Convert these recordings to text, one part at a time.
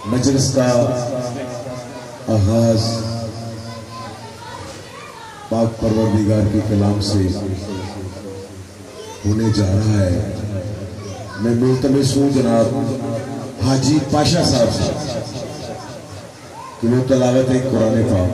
मजलिस का आगाज पाक परवरदिगार के कलाम से होने जा रहा है। मैं मुल्तमिस हूँ जनाब हाजी पाशा साहब से कि वो तलावत है कुरान पाक।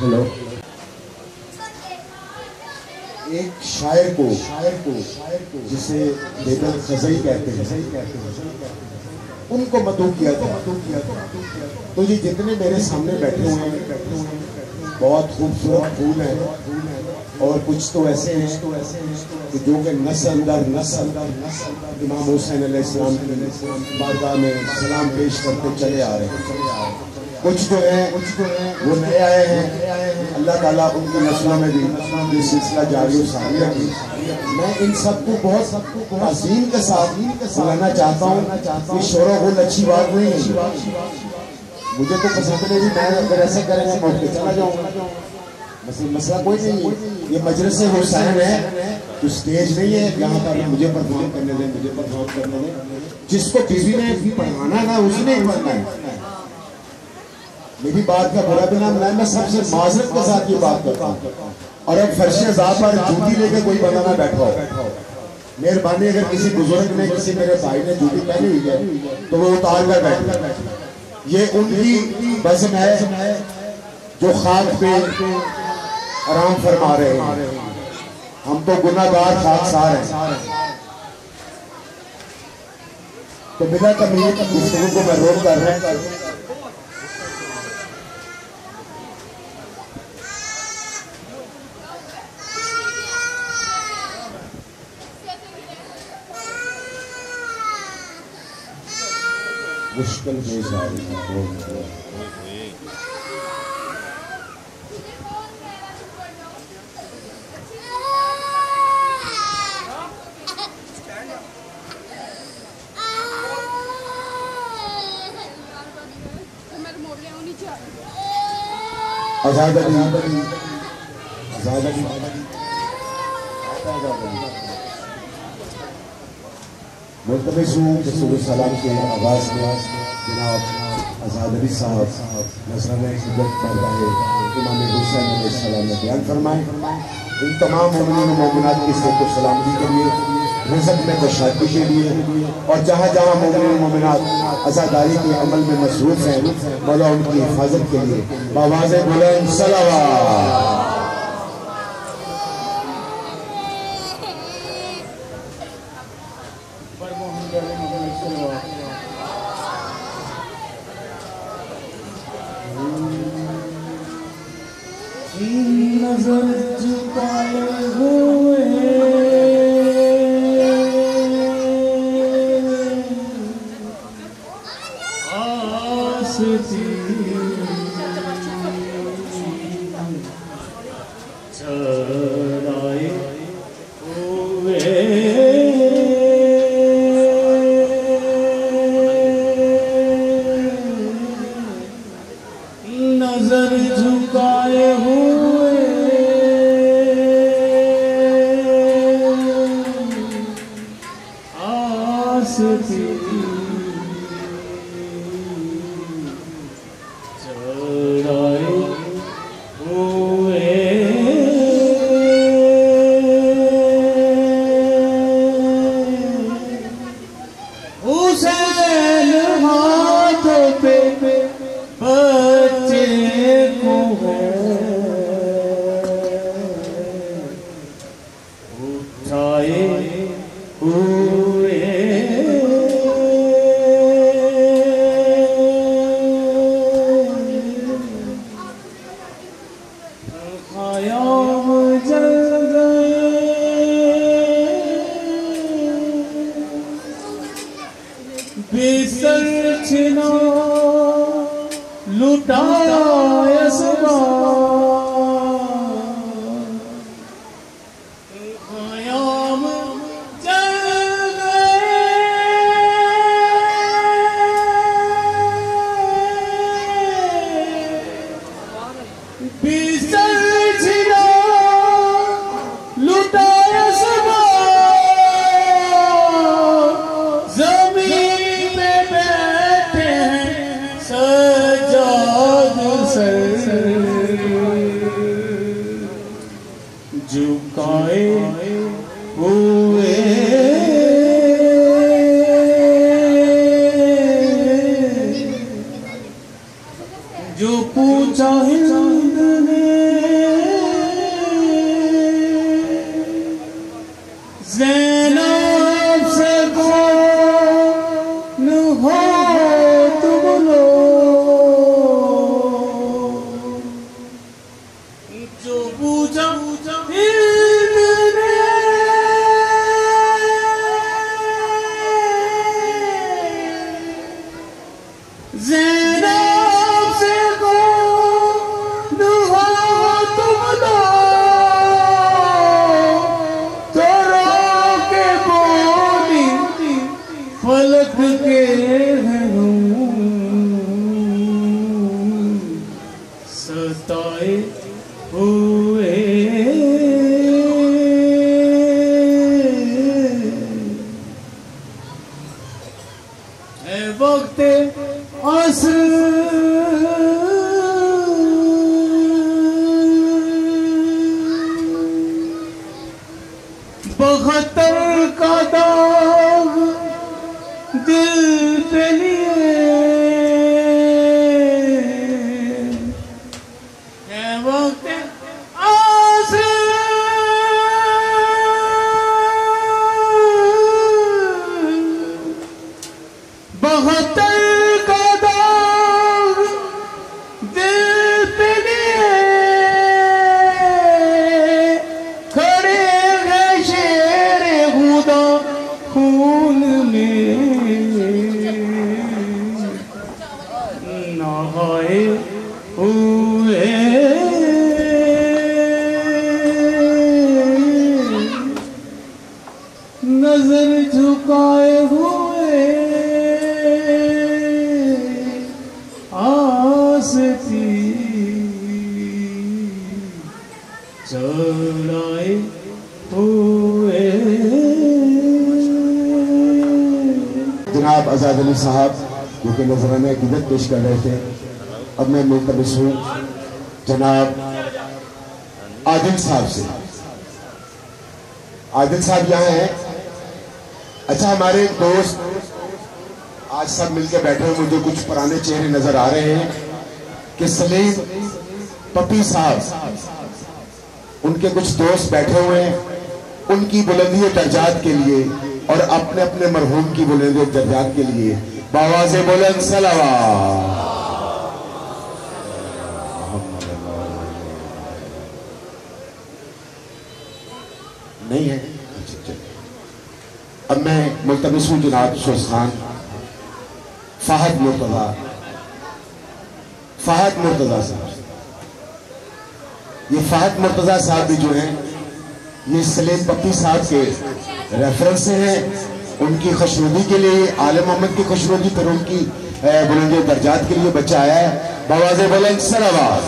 हेलो, एक शायर को जिसे बेदर खज़ई कहते हैं उनको मदू किया था। तो ये जितने मेरे सामने बैठे हुए हैं बहुत खूबसूरत फूल हैं और कुछ तो ऐसे हैं कि जो कि नस्ल दर नस्ल इमाम हुसैन अलैहिस्सलाम की बारगाह में सलाम पेश करते चले आ रहे हैं। कुछ जो है वो नए आए हैं। अल्लाह ताला उनकी नस्लों में भी ये सिलसिला जारी और सारी रखे। मैं इन सबको बहुत तज़ीम के साथ बुलाना चाहता हूँ कि शोरो गुल अच्छी बात नहीं है, मुझे तो पसंद नहीं। मैं अगर ऐसे करेंगे मैं उठ के चला जाऊँगा, मसला कोई नहीं है। ये मजलिस हुसैन है तो स्टेज नहीं है यहाँ पर मुझे परफॉर्म करने दें, जिसको बीवी ने पढ़ाना था उसने पढ़ना है। मेरी बात का बुरा भी ना बनाए, मैं सबसे माजरत के साथ ये बात करता हूँ। और अब फर्श अज़ाब पर जूती लेके कोई बंदा ना बैठा हो, मेहरबानी अगर किसी बुजुर्ग ने, किसी मेरे भाई ने जूती पहनी हुई है तो वो उतार कर बैठे। ये उनकी बज़म है जो खाक पे आराम फरमा रहे हैं, हम तो गुनाहगार खाकसार हैं। तो बिना तमीज़ गुफ्तगू को मैं रोक कर रहा हूं। मुश्किल पेश आ रही है। आजाद अली मुल्तमिस हूँ कि सुबह सलाम के आगाज में जनाब आजाद अली साहब नजराना इज्जत बारगाह इमाम हुसैन अलैहिस्सलाम ने बयान फरमाए। इन तमाम मोमिनीन व मोमिनात की सेहत व सलामती के लिए, रिज़्क़ में खुशहाली के लिए, और जहाँ जहाँ मोमिनीन व मोमिनात अज़ादारी के अमल में मसरूफ हैं, मौला उनकी हिफाजत के लिए बावाज़े बुलंद सलावत। नजर झुकाए हुए आसती चढ़ाए हुए नजर झुकाए हुए आसती चढ़ाए हुए हुसैन हाथों पे बच्चे को उठाए हुए ख़याम जल गए बिसर छिना लुटाया यसबा ख़याम जल गए बिसर छिना लुटाया यसबा ज़मीन पे बैठे हैं सजाद सर झुकाए हुए जो पूछा हिंद ने ज़ैनब से कौन हो तुम लोग, जो पूछा हिंद ने ज़ैनब से कौन हो तुम लोग, तो रोके बोली फलक के हैं सताए हुए है वक्त असर सितर का दाग दिल पे लिए खड़े हैं शेरे खुदा खून में नहाए हुए नजर झुकाए हुए आसती चढ़ाए हुए। जनाब आजाद अली साहब जो कि नजराना अकीदत पेश कर रहे थे, अब मैं मुल्तमिस हूँ जनाब आदिल साहब से। आदिल साहब यहाँ हैं। अच्छा, हमारे दोस्त आज सब मिलकर बैठे हैं, मुझे कुछ पुराने चेहरे नजर आ रहे हैं कि सलीम पपी साहब, उनके कुछ दोस्त बैठे हुए हैं, उनकी बुलंदी दर्जात के लिए और अपने अपने मरहूम की बुलंदी दर्जात के लिए बावाज़े बुलंद सलावत। नहीं है? अब मैं मुल्तमिस हूं जनाब सुल्तान फहद मुर्तजा साहब। ये फहद मुर्तजा साहब भी जो हैं, ये सलीम पप्पी साहब के रेफरेंस से हैं। उनकी खुशनुदी के लिए, आले मोहम्मद की खुशनुदी पर उनकी बुलंदी दर्जात के लिए बच्चा आया है। बावाज़े बुलंद सलावत।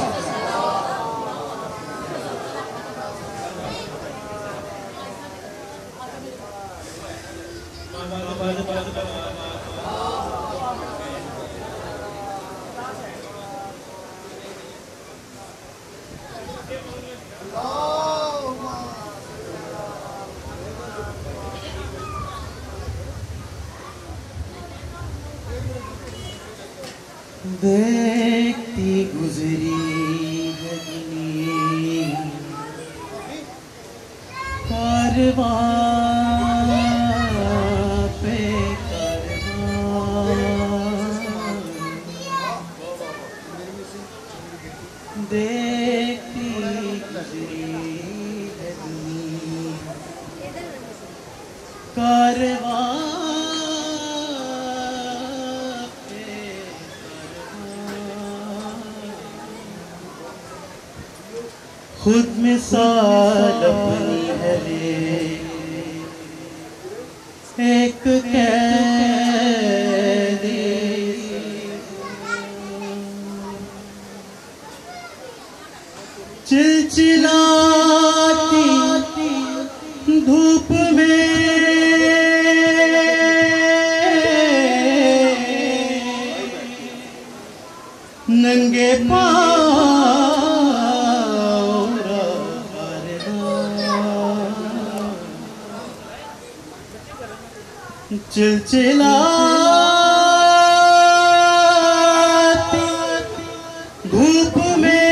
देखती गुजरी है दुनिया कारवां पे कारवां, देखती गुजरी है दुनिया कारवां खुद मिसाल अपनी है एक कैदी, चिलचिलाती धूप में नंगे चिलचिलाती धूप में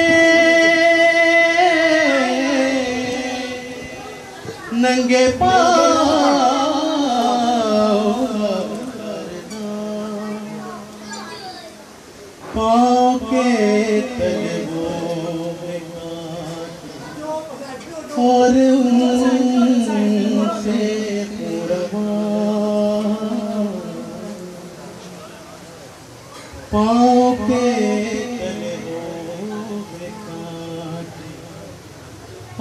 नंगे पाँव के तले वो और उनसे पाँव के तले वो काटे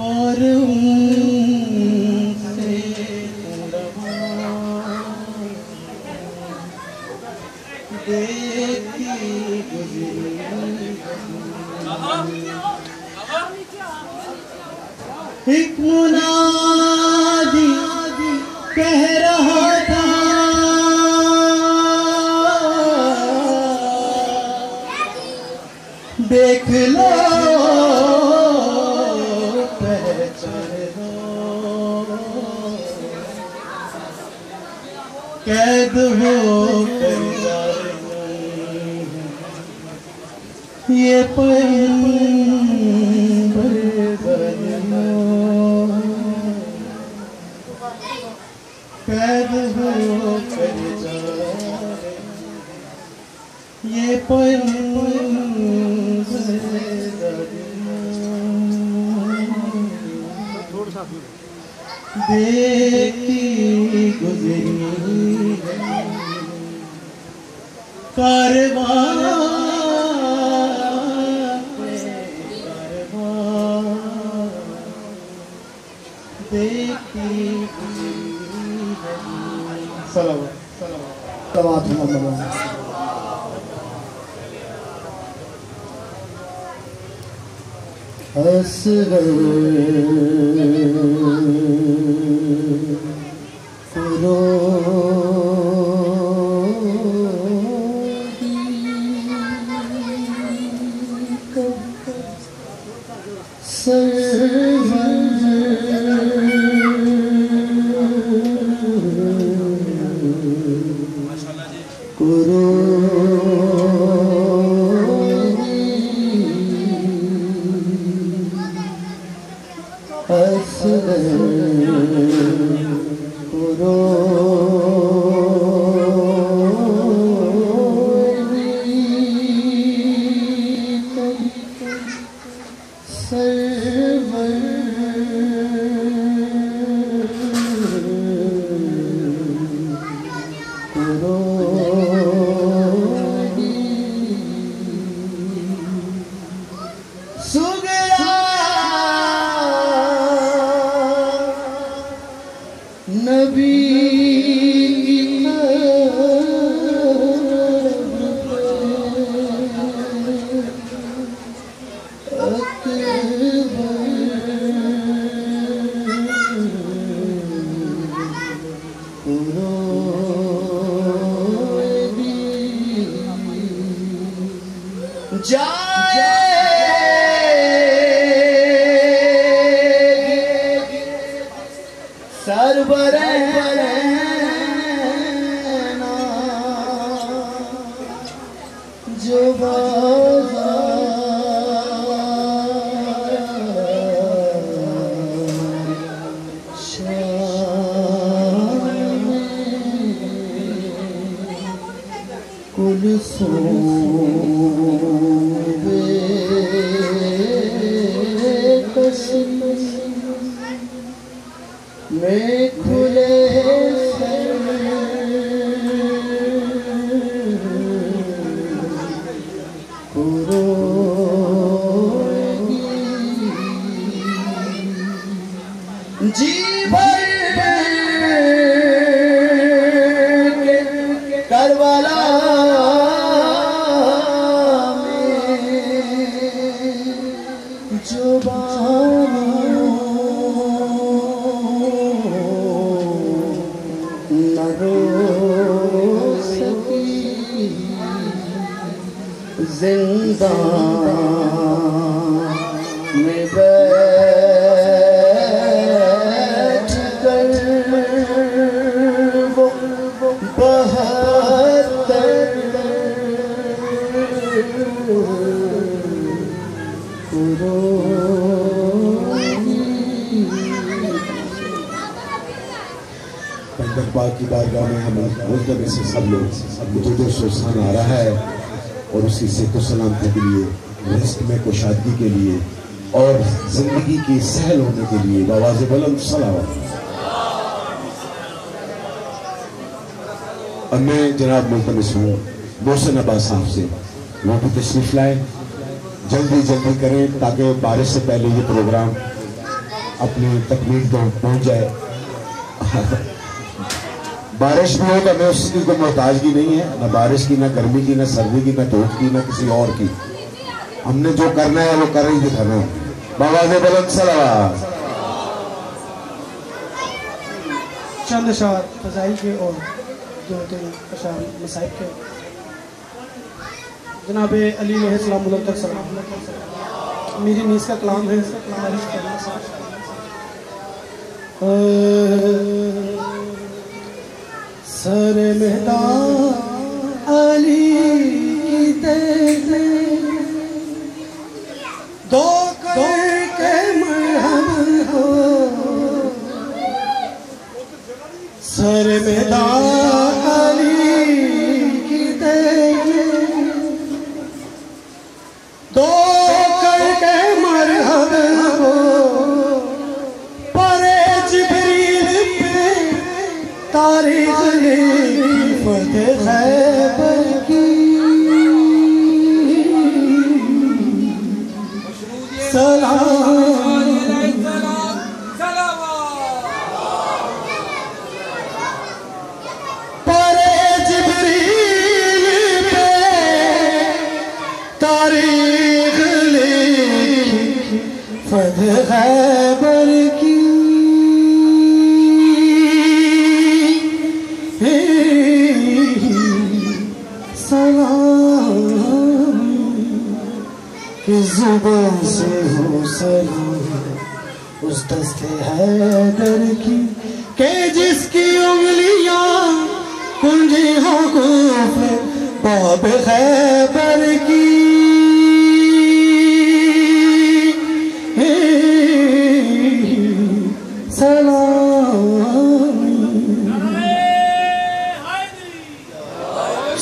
और उनसे देखती गुजरी एक मुनादी कह रहा था देख लो पहचान लो, कैद हो कर ये पैगंबर बनो, कैद हो कर ये पोयम देखती गुजरी कारवां देखती सलावत असगर करो की बारगाह में हम मुल्तबे से सब लोग जो सुसान आ रहा है और उसकी सेहत सलामती के लिए, रिज़्क़ में कुशादगी के लिए और जिंदगी की सहल होने के लिए आवाज़ बुलंद सलावत। और मैं जनाब मुल्तमिस हूँ मोहसिन अब्बास साहब से वो भी तशरीफ लाए, जल्दी जल्दी करें ताकि बारिश से पहले ये प्रोग्राम अपनी तकमील को पहुँच जाए। बारिश भी हो तो हमें उसकी कोई मोहताजगी नहीं है, ना बारिश की, ना गर्मी की, ना सर्दी की, ना धूप की, ना किसी और की। हमने जो करना है वो कर ही दिखाना। आवाज़ बुलंद सलावत। चंद अशार फज़ाइल के और जो अशार मसाइब के जनाब अली अलैहिस्सलाम तक सलाम। मेरी नीज़ का कलाम है। सर मैदान अली की तेरे दो करके मरहब हो, सर मैदान अली की तेरे सलाम परे जिब्रील पे तारीख लिखी फतह खैबर की सलाम कि जुबान से हो सलाम उस दस्ते हैदर की के जिसकी उंगलियां कुंजी हो कुफ्र बाब खैबर की सलाम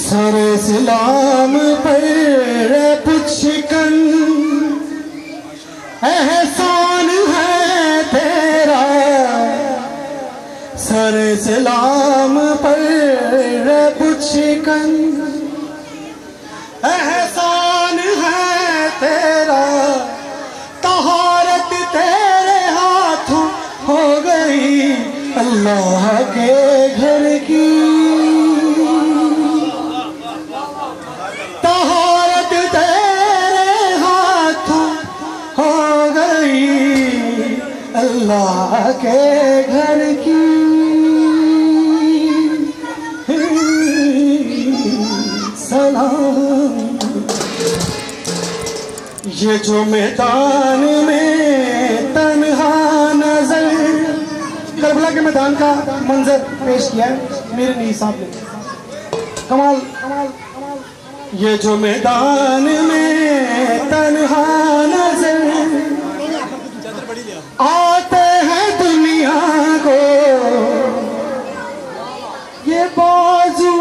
सर इस्लाम पर पुछकन एहसान है तेरा सर इस्लाम पर पुछकन एहसान है तेरा तहारत तेरे हाथों हो गई अल्लाह के घर की तहारत तेरे हाथों हो गई अल्लाह के घर की सलाम ये जो मैदान में तन्हा नजर करबला के मैदान का मंजर पेश किया है मेरे नहीं साहब ने कमाल कमाल ये जो मैदान में तन्हा नजर आते हैं दुनिया को ये बाजू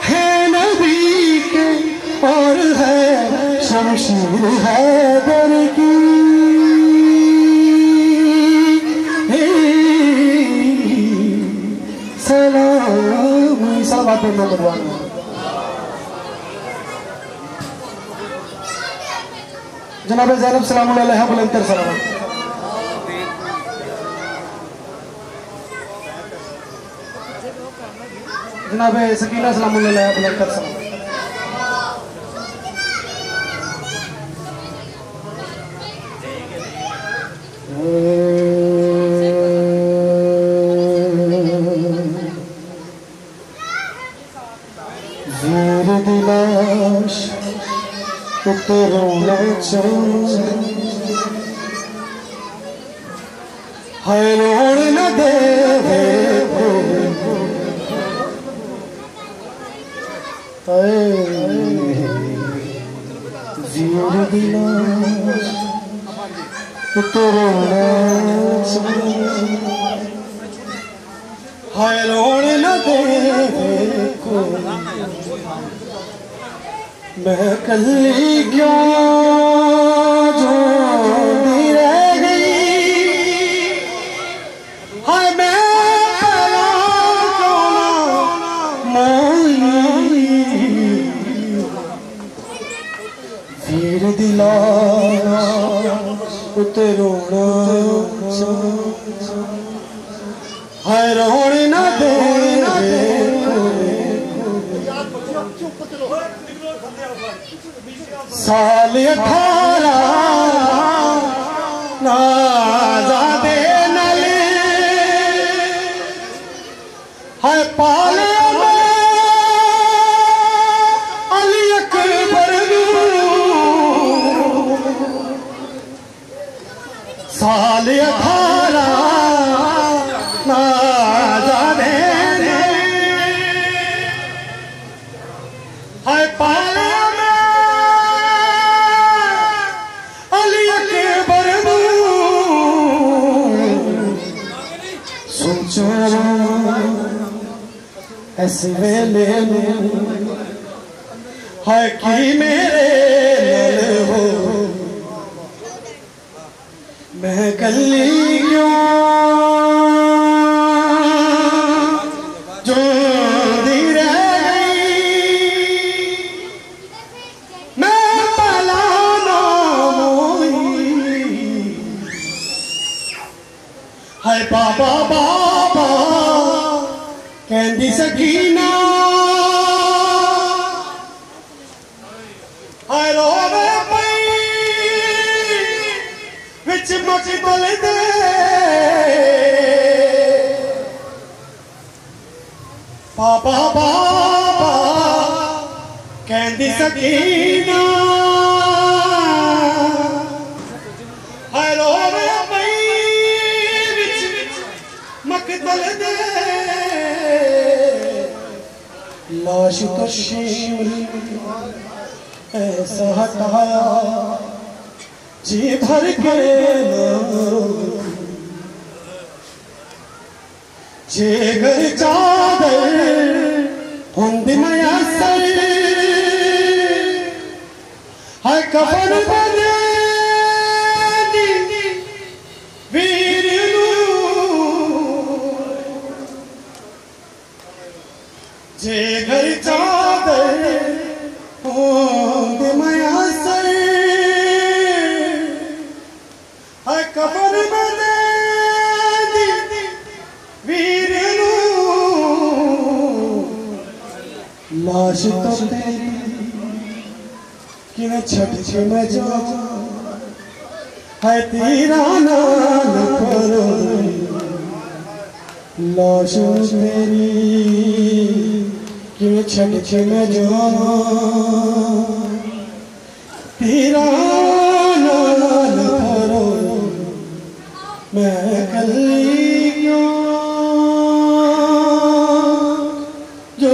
है नबी के और है शमशीर हैदर की सलाम सलावत पे भगवान जनाब ज़ैनब सलाम अलैहा बुलंदतर सलाम जनाब सकीना सलाम अलैहा बुलंदतर सलाम ज़ीर दिलाश रोना है रोण न दे ज़ीर दिलाश रोना है रोण न दे मैं कल्ली क्यों जोड़ी रह गई हाय मैं मोई फिर दिला उतरोना हाय रोण न दे साल 18 नाज़ादे नल है पाले अली अकबर साल 18 नाज़ादे है पाले ऐसे वेले है कि मेरे नल हो मैं कल्ली क्यों जो दी रह गई मैं पला ना मोई हाय बाबा बाबा कहंदी सकीना हाय रोवे पई विच मकबल दे बाबा बाबा कहंदी सकीना हाय रोवे पई विच मकबल दे लाश का शेर ऐसा हटाया जी भर के जे घर चादर हुंद मयासर हाय कफन बने वीर जे घर चादर हुंद मयासर हाय कफन बने वीर लाश तो तेरी कि न छट के मैं जा है तेरा नाम करो लाश मेरी कि न छट के मैं जा तेरा नाम करो मैं कली क्यों जो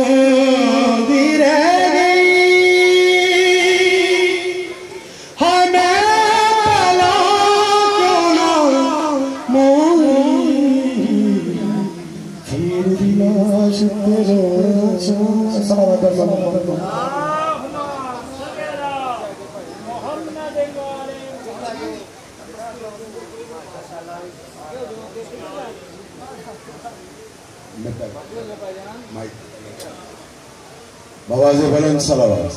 बवाज़े बुलंद सलावत।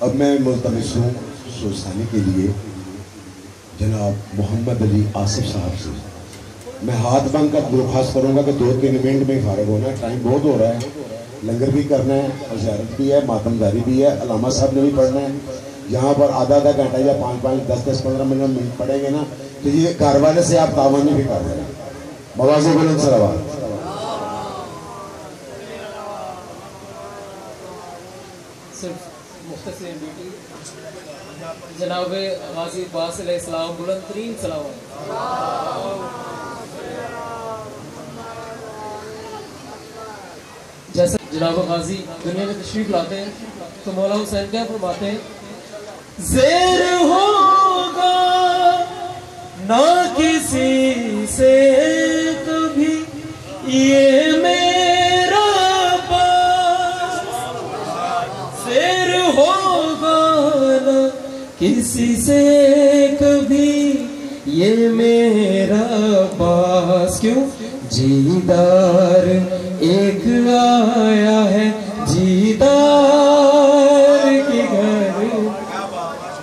अब मैं मुल्तमिस हूँ सोसाने के लिए जनाब मोहम्मद अली आसिफ साहब से। मैं हाथ बंद कर दरख्वास्त करूँगा कि 2-3 मिनट में फारिग होना है, टाइम बहुत हो रहा है, लंगर भी करना है और ज़ियारत भी है, मातमदारी भी है, अलामा साहब ने भी पढ़ना है। यहाँ पर आधा घंटा या 5-5, 10-10, 15 मिनट पढ़ेंगे ना तो ये घर वाले से आप तावानी भी कर देना। बवाज़े बुलंद सलावत। जनाब गाजी अब्बास अलैहिस्सलाम बुलंद तरीन सलावत। जैसे जनाब गाजी दुनिया में तशरीफ लाते हैं तो मौला हुसैन क्या फरमाते हैं, ज़ेर होगा ना किसी से कभी ये मेरा पास, ज़ेर होगा ना किसी से कभी ये मेरा पास, क्यों जीदार एक आया है जीदार के घर।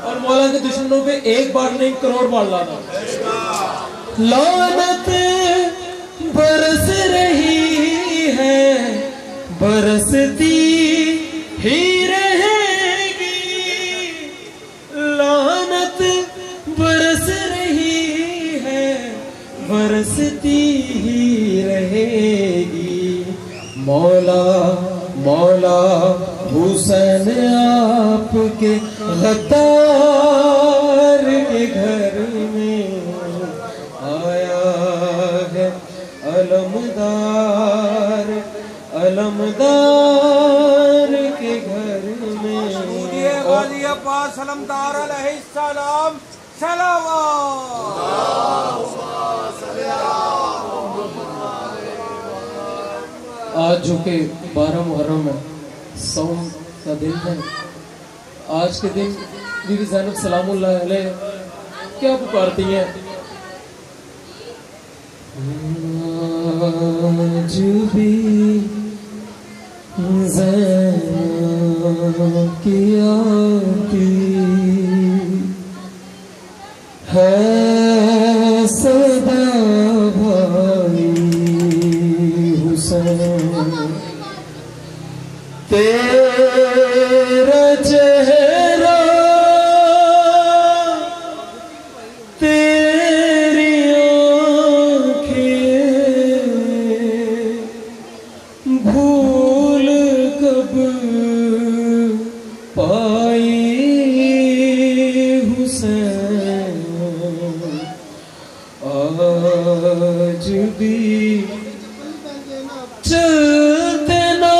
और मौला के दुश्मनों पे एक बार नहीं करोड़ बार लाना। लानत बरस रही है बरसती ही रहेगी, लानत बरस रही है बरसती ही रहेगी। मौला मौला हुसैन आपके गद्दार के घर में आया है अलमदार, अलमदार के घर में। गाजी अब्बास अलमदार अलैहिस्सलाम आज जो के 12 मुहर्रम है, सौम का दिन है। आज के दिन बीबी ज़ैनब सलामुल्लाह अलैह क्या पुकारती हैं, आज भी ज़ैनब की आती है सदा भाई हुसैन, तेरा चेहरा तेरी आँखें भूल कब पाई हुसैन, आज भी चलते ना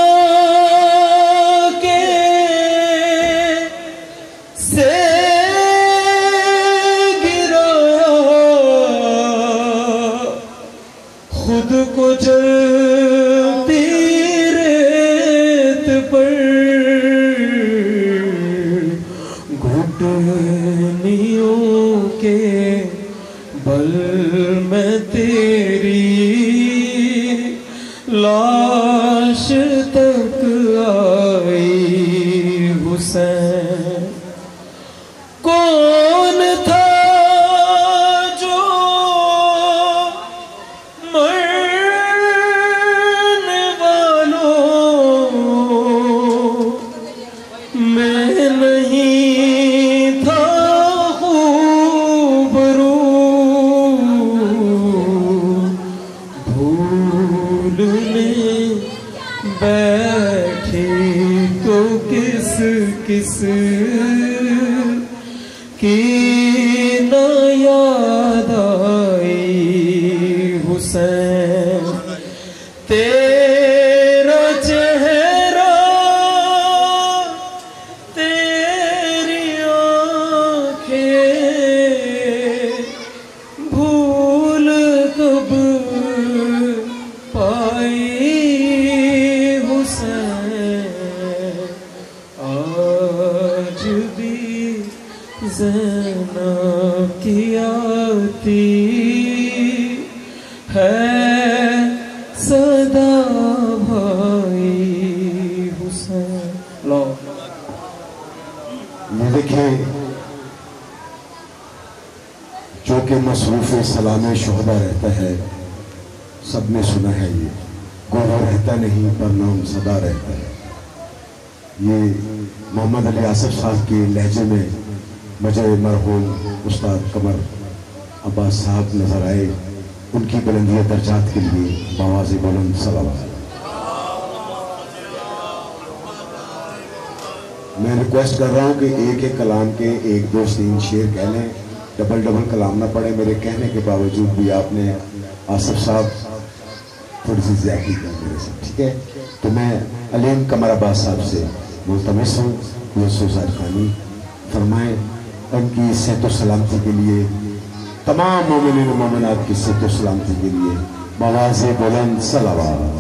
के से गिरा, खुद को जलती रेत पर घुटनियों के बल में तेरी लाश तक आई हुसैन। कौन था जो मरने वालों में नहीं था खूबरू, भूलने बैठी तो किस किस की न याद आई हुसैन, तेरा चेहरा तेरी आँखें भूल कब पाई हुसैन, आज भी ज़ैनब की आती है सदा भाई हुसैन। लो ये देखिए, जो कि मसरूफ सलाम शुहदा रहता है, सबने सुना है, ये गोवा रहता नहीं पर नाम सदा रहता है। ये मोहम्मद अली आसिफ साहब के लहजे में मुझे मरहूम उस्ताद कमर अब्बास साहब नजर आए, उनकी बुलंदिया दर्जात के लिए बावाज़े बुलंद सलावत। मैं रिक्वेस्ट कर रहा हूँ कि एक एक कलाम के 1-2-3 शेर कह लें, डबल डबल कलाम ना पड़े। मेरे कहने के बावजूद भी आपने आसिफ साहब थोड़ी सी ज़्यादती कर मेरे से, ठीक है? तो मैं अलीम कमर अब्बास साहब से मुल्तमिस हूँ ये सुज़ार खानी फरमाएँ, उनकी सेहत सलामती के लिए, तमाम मोमिनीन और मोमिनात की सेहत सलामती के लिए बावाज़े बुलंद सलावत।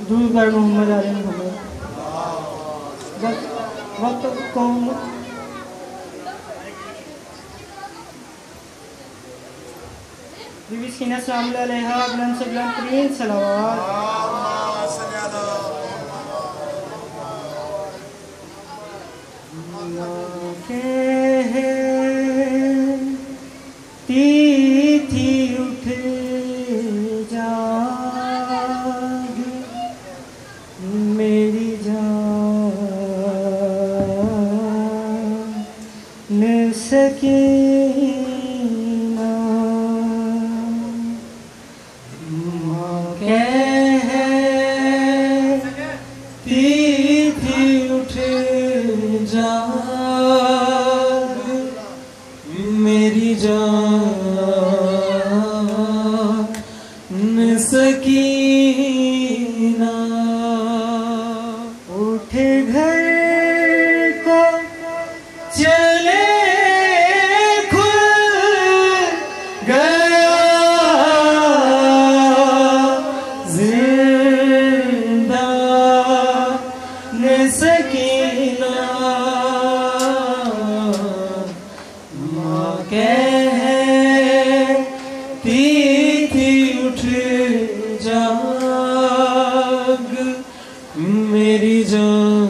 दूर पर मोहम्मद आले मोहम्मद वक्त कौन बीबी सीना सलाम अलैहा बुलंद से बुलंद तरीन सलावत। थी उठ जाग मेरी जान सकीना, कहती थी उठ जाग मेरी जान सकीना, उठ घर को चले खुल गया जिंदा न सकीना, माँ कहती थी उठ जाग मेरी जान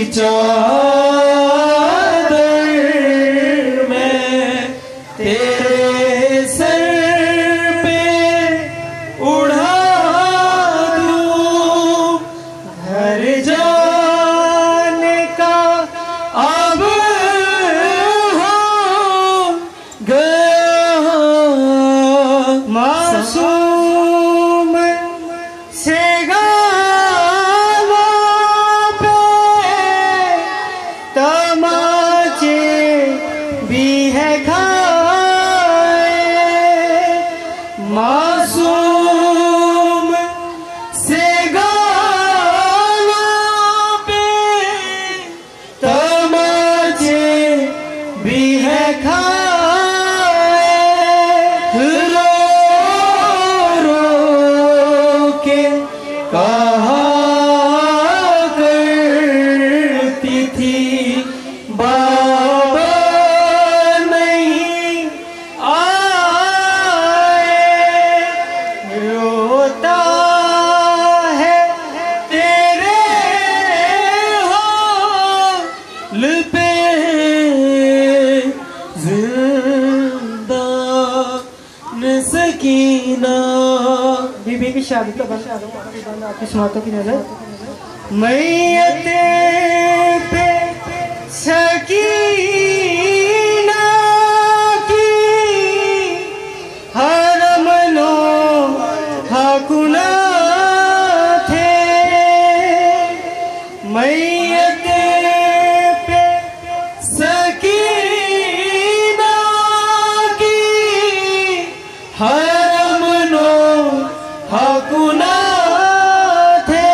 चादर मैं तेरे सर पे उड़ा दूं, घर जाने का अब हो गया। मासूम से गालों पे तमाचे भी है खाए, मासूम से गालों पे तमाचे भी है खाए। रो रो के कहा करती थी बाबा नहीं आए, रोता है तेरे हाल पे जिंदा न सकीना। बीबी की शादी का बंद आपकी समातों की नजर मैयत पे सकीना की हरमनो हकुना थे, मैयत पे सकीना की हरमनो हकुना थे।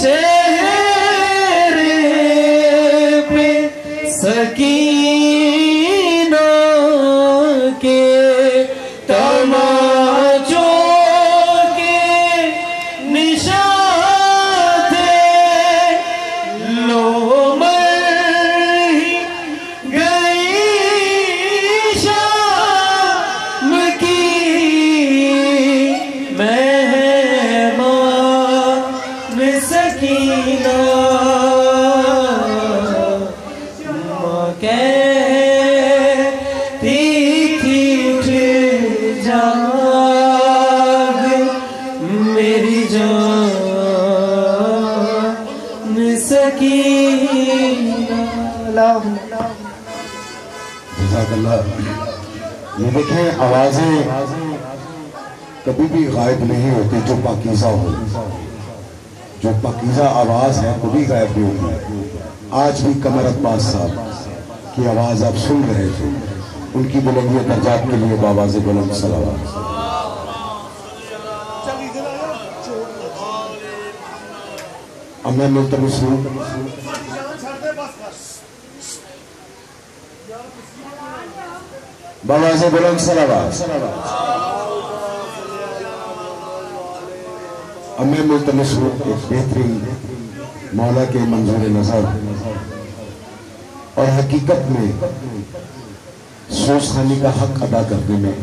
चेहरे पे सकीना के तमाचों के निशान थे, लो मर ही गई शाम की मेहमान सकीना। माँ कहती थी फिर जाग मेरी जान सकीना। जज़ाकल्लाह। ये देखें, आवाजें कभी भी गायब नहीं होती जो पाकीज़ा हो। जो पाकीज़ा आवाज है कभी गायब नहीं होती। आज भी कमर अब्बास साहब की आवाज आप सुन रहे थे, उनकी बुलंदी दर्जात के लिए बाबाज़ बुलंद सलावत। अब मैं मुल्तमिस हूं बाबाज़ बुलंद सलावत। अब मैं मुल्तमिस हूं एक बेहतरीन मौला के मंजूर नजर और हकीकत में सोचखानी का हक अदा करने में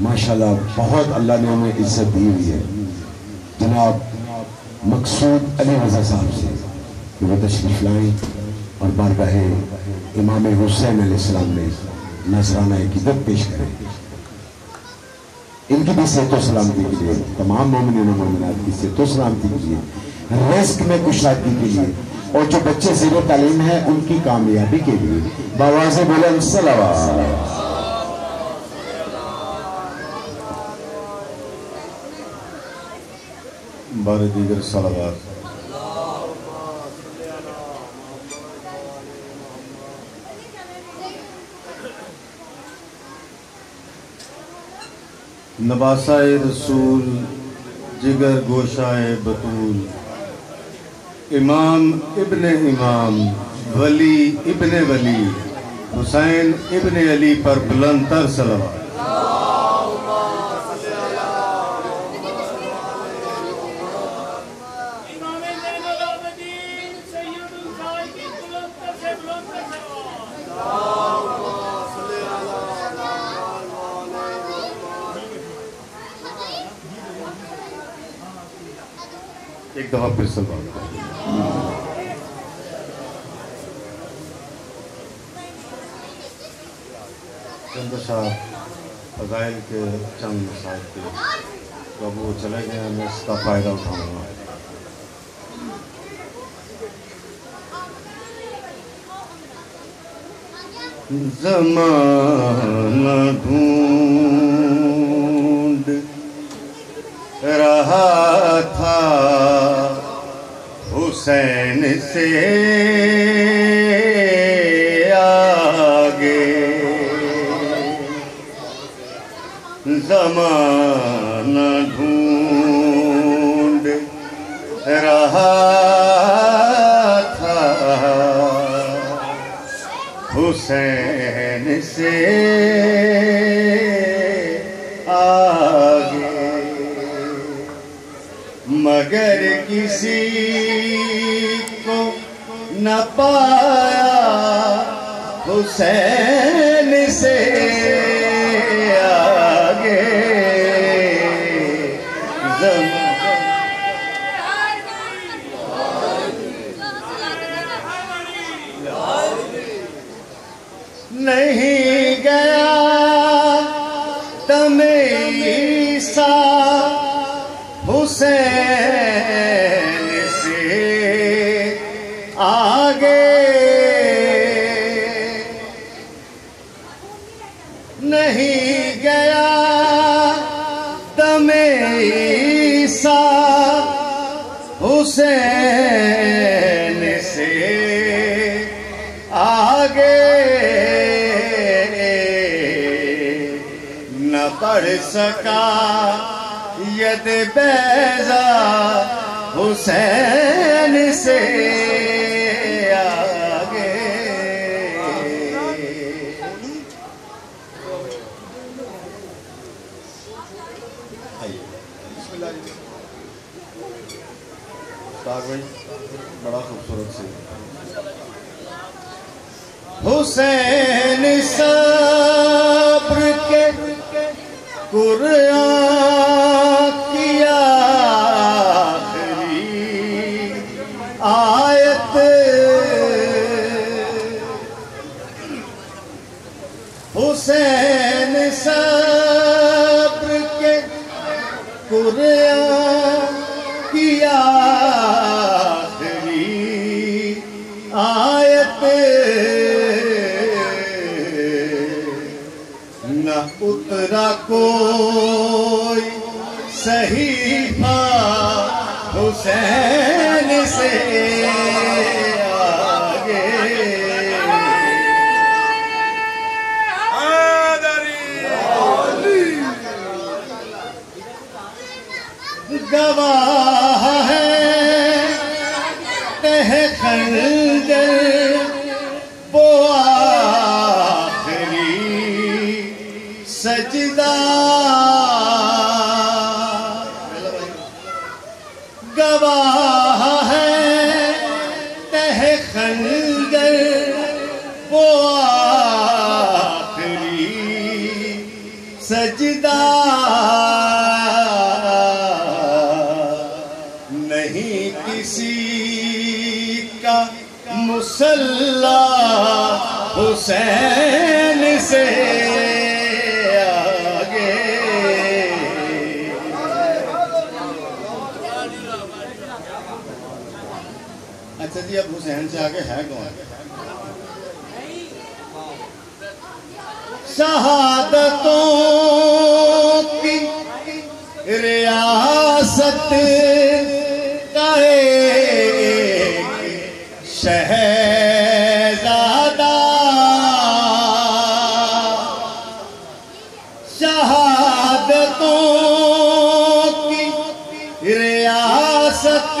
माशाल्लाह बहुत अल्लाह ने उन्हें इज्जत दी हुई है। जनाब मकसूद अली रज़ा साहब से कि वो तशरीफ लाएं और बारगाह इमाम हुसैन अलैहिस्सलाम में नजराना अक़ीदत पेश करें। इनकी भी सेहत सलामती के लिए, तमाम मोमिनीन और मोमिनात की सेहत सलामती के लिए, रिस्क में कुशादगी के लिए और जो बच्चे ज़ेर तालीम है उनकी कामयाबी के लिए बावाज़ बुलंद सलावत। बारे दीगर सलावत। नवासाए रसूल जिगर गोशाए बतूल, इमाम इब्ने इमाम वली इब्ने वली हुसैन इब्ने अली पर बुलंदतर सलावत। एक दफा फिर से बात चंद शाह फजाइल के चंद मसाइल के जब वो चले गए मैं इसका फ़ायदा उठाऊँगा। ज़माना ढूंढ रहा था हुसैन से आगे, ज़माना ढूंढ रहा था हुसैन से आगे, मगर किसी को न पाया हुसैन से आगे। नहीं गया दम ईसा हुसैन से आगे, नहीं गया दम ईसा हुसैन से आगे, न पढ़ सका यद बैजा हुसैन से आगे। भाई बड़ा खूबसूरत से हुसैन सब्र के कुरान की आखिरी आयत, हुसैन सब्र के कुरान की आखिरी आयत, न उतरा कोई सहीफा हुसैन से आगे। गवाह है तह खंजर वो सजदा, गवाह है तह खंजर वो आखिरी सजदा, नहीं किसी का मुसल्ला हुसैन से अब हुसैन से आगे है कौन? शहादतों की रियासत का एक शहजादा, शहादतों की रियासत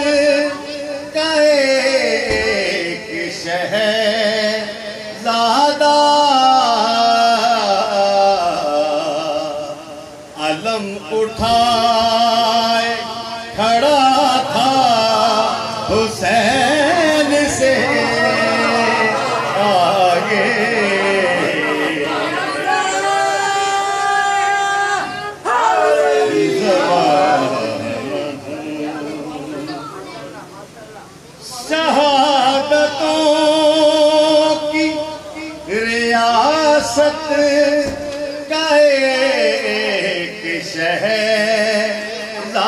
शहज़ादा, अलम उठाए खड़ा था हुसैन से आगे। शहादतों की रियासत शहज़ादा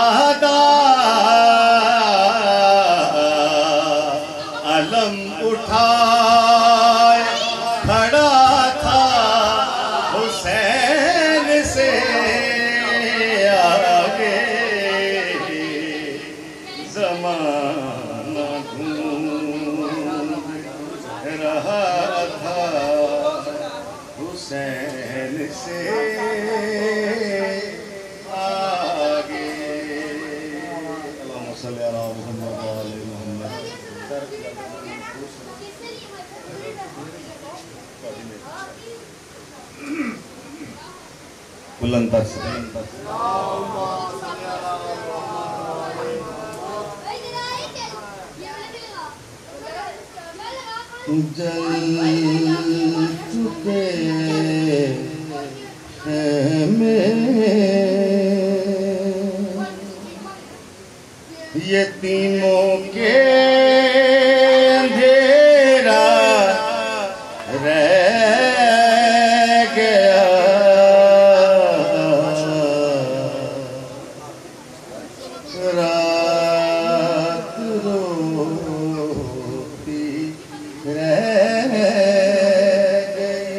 अलम उठाए खड़ा था हुसैन से आगे ज़माना घूम रहा था हुसैन से आगे। अल्लाहुम्मा सल्ली अला मुहम्मद व आले मुहम्मद। बुलंद से जल चुके यतीमों के अंधेरा रह गया रात रोती रह गई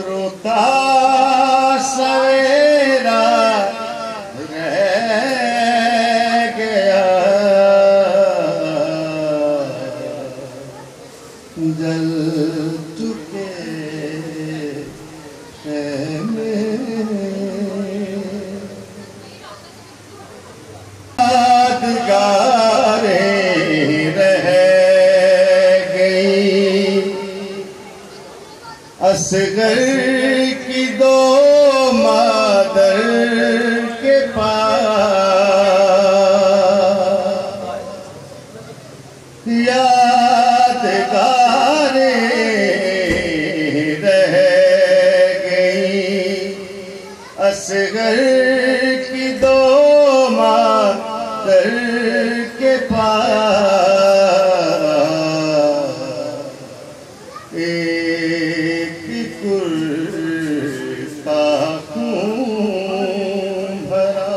रोता सवेरा रह गया जल चुके यादगारें रह गई असगर की दो मादर के पास यादगारें रह गई असगर की दो मादर के पास एक कुर्ता खून भरा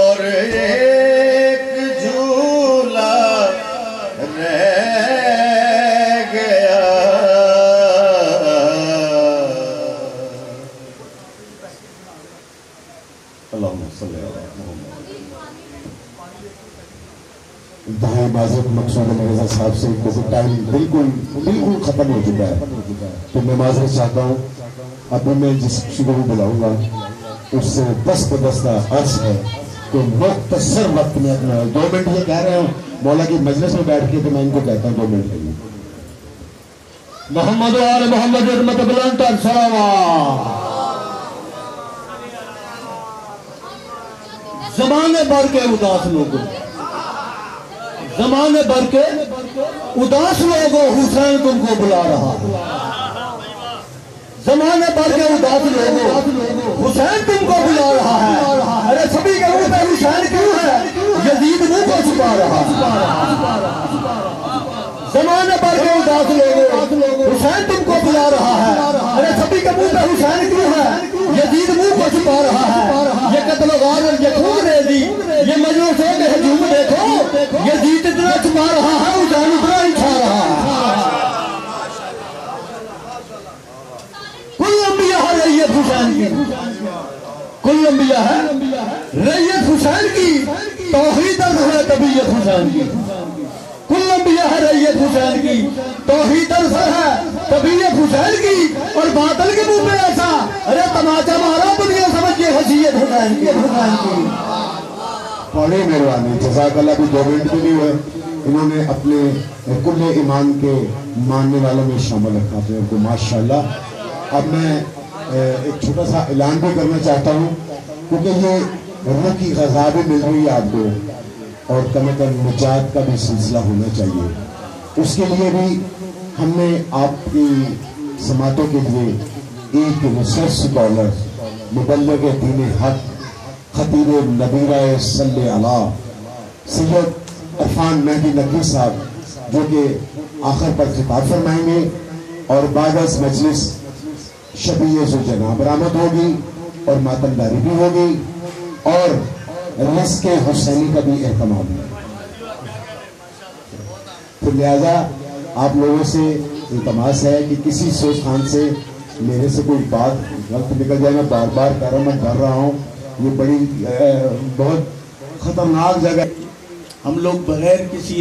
और एक झूला रह गया अल्लाहुम्मा सल्ली अला मुहम्मद। इंतहाई माज़रत मकसूद मिर्ज़ा साहब से क्योंकि टाइम बिल्कुल ख़त्म हो चुका है, तो मैं माज़रत चाहता हूँ। अभी मैं जिस किसी को भी बुलाऊंगा उससे दस्त अर्ज है कि मुख्तसर वक्त में अपना 2 मिनट ये कह रहे हो मौला की मजलिस में बैठ के, तो मैं इनको कहता हूँ 2 मिनट के लिए। मोहम्मद वाले मोहम्मद बुलंद जमाने भर के उदास लोगों, जमाने भर के उदास लोगों, हुसैन तुमको बुला रहा है। जमाने भर के उदास लोगों, हुसैन तुमको बुला रहा है। अरे सभी के मुंह पे हुसैन क्यों है? यजीद मुंह को छुपा रहा है। जमाने भर के उदास लोगों, हुसैन तुमको बुला रहा है। अरे सभी के मुंह पे हुसैन क्यों है? यजीद मुंह को छुपा रहा है। ये कत्ल-ए-गार ये खून रेज़ी ये मजलिसों के हजूम देखो, यजीद इतना छुपा रहा है, हुसैन उतना ही छा रहा है। कुल अंबिया है रैयत हुसैन की, कुल अंबिया है रैयत हुसैन की, तौहीद है तबीयत हुसैन की। कुल अंबिया है रैयत हुसैन की, तौहीद है तबीयत हुसैन की। और बादल के मुंह में ऐसा अरे तमाचा मारा दुनिया समझिए हसीयत हुसैन की, हुसैन की। बड़ी मेहरबानी, जज़ाकल्लाह। भी 2 मिनट भी नहीं हुए, इन्होंने अपने कुल ईमान के मानने वालों में शामिल रखा अपने को, माशाल्लाह। अब मैं एक छोटा सा ऐलान भी करना चाहता हूँ, क्योंकि ये रूह की ग़ज़ा भी मिल रही है आपको और कम निजात का भी सिलसिला होना चाहिए। उसके लिए भी हमने आपकी समातों के लिए एक रिसर्च स्कॉलर मुबल्लिग दीन हक खतीब नबीरा सल्ले अला सैयद इरफान मेहदी नकवी साहब, जो कि आखिर पर खिताब फरमाएंगे और बाद मजलिस शबीए ज़ुल जनाब बरामद होगी। और मातमदारी भी होगी और रिस्क हुसैनी का भी एहतमाम है। तो लिहाजा आप लोगों से इल्तमास है कि किसी सोच खान से मेरे से कोई बात गलत निकल जाए, मैं बार बार कह रहा हूँ, मैं डर रहा हूँ, ये बड़ी बहुत खतरनाक जगह। हम लोग बगैर किसी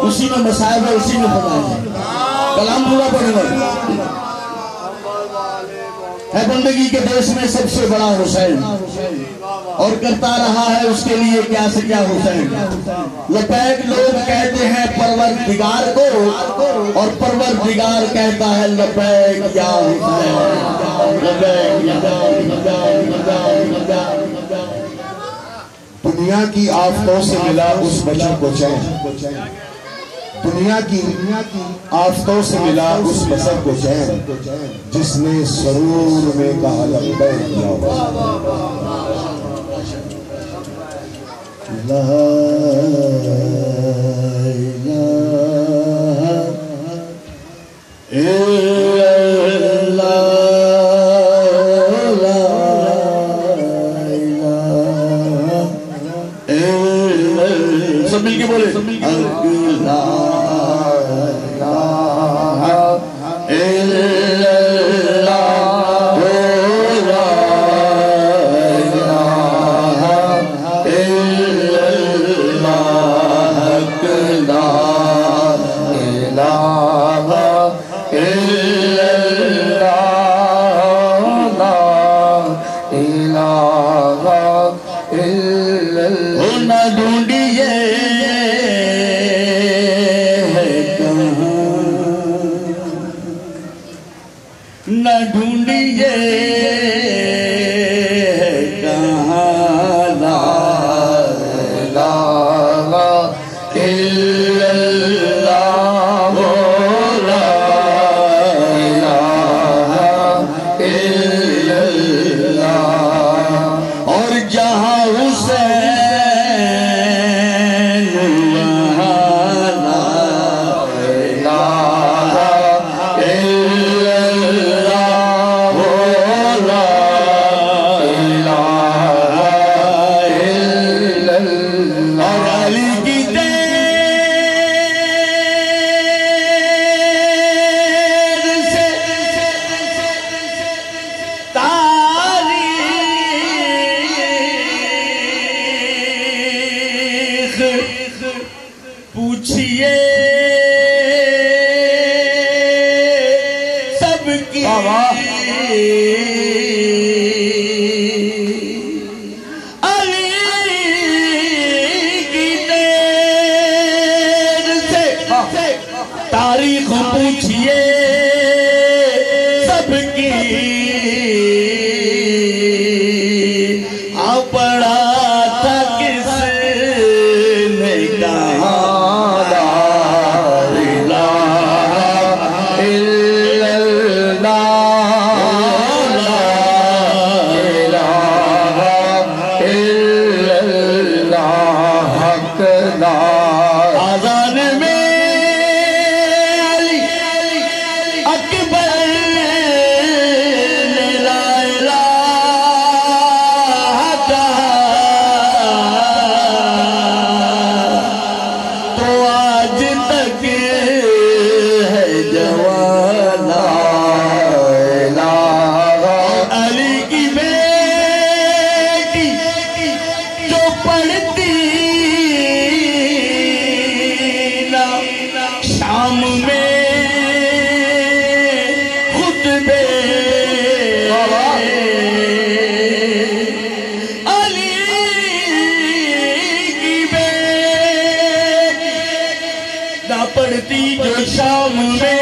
उसी में मसाइब है, उसी में फरमाए कलाम पूरा पड़ेगा है। बंदगी के देश में सबसे बड़ा हुसैन और करता रहा है उसके लिए क्या से क्या हुसैन। लबैक लोग कहते हैं परवरदिगार को और परवरदिगार कहता है लबैक या हुसैन, लबैक या। दुनिया की आफतों से मिला उस बशर को चैन, दुनिया की आफतों से मिला उस बशर को चैन, जिसने सरूर में कहा लबैक या ला सब मिलके बोले, सब मिलके तारीख पूछिए सबकी, पढ़ा था किसने कहा ला इलाहा इल्लल्लाह, ला इलाहा इल्लल्लाह, हक ला आज़ान में पढ़ती जो शाम में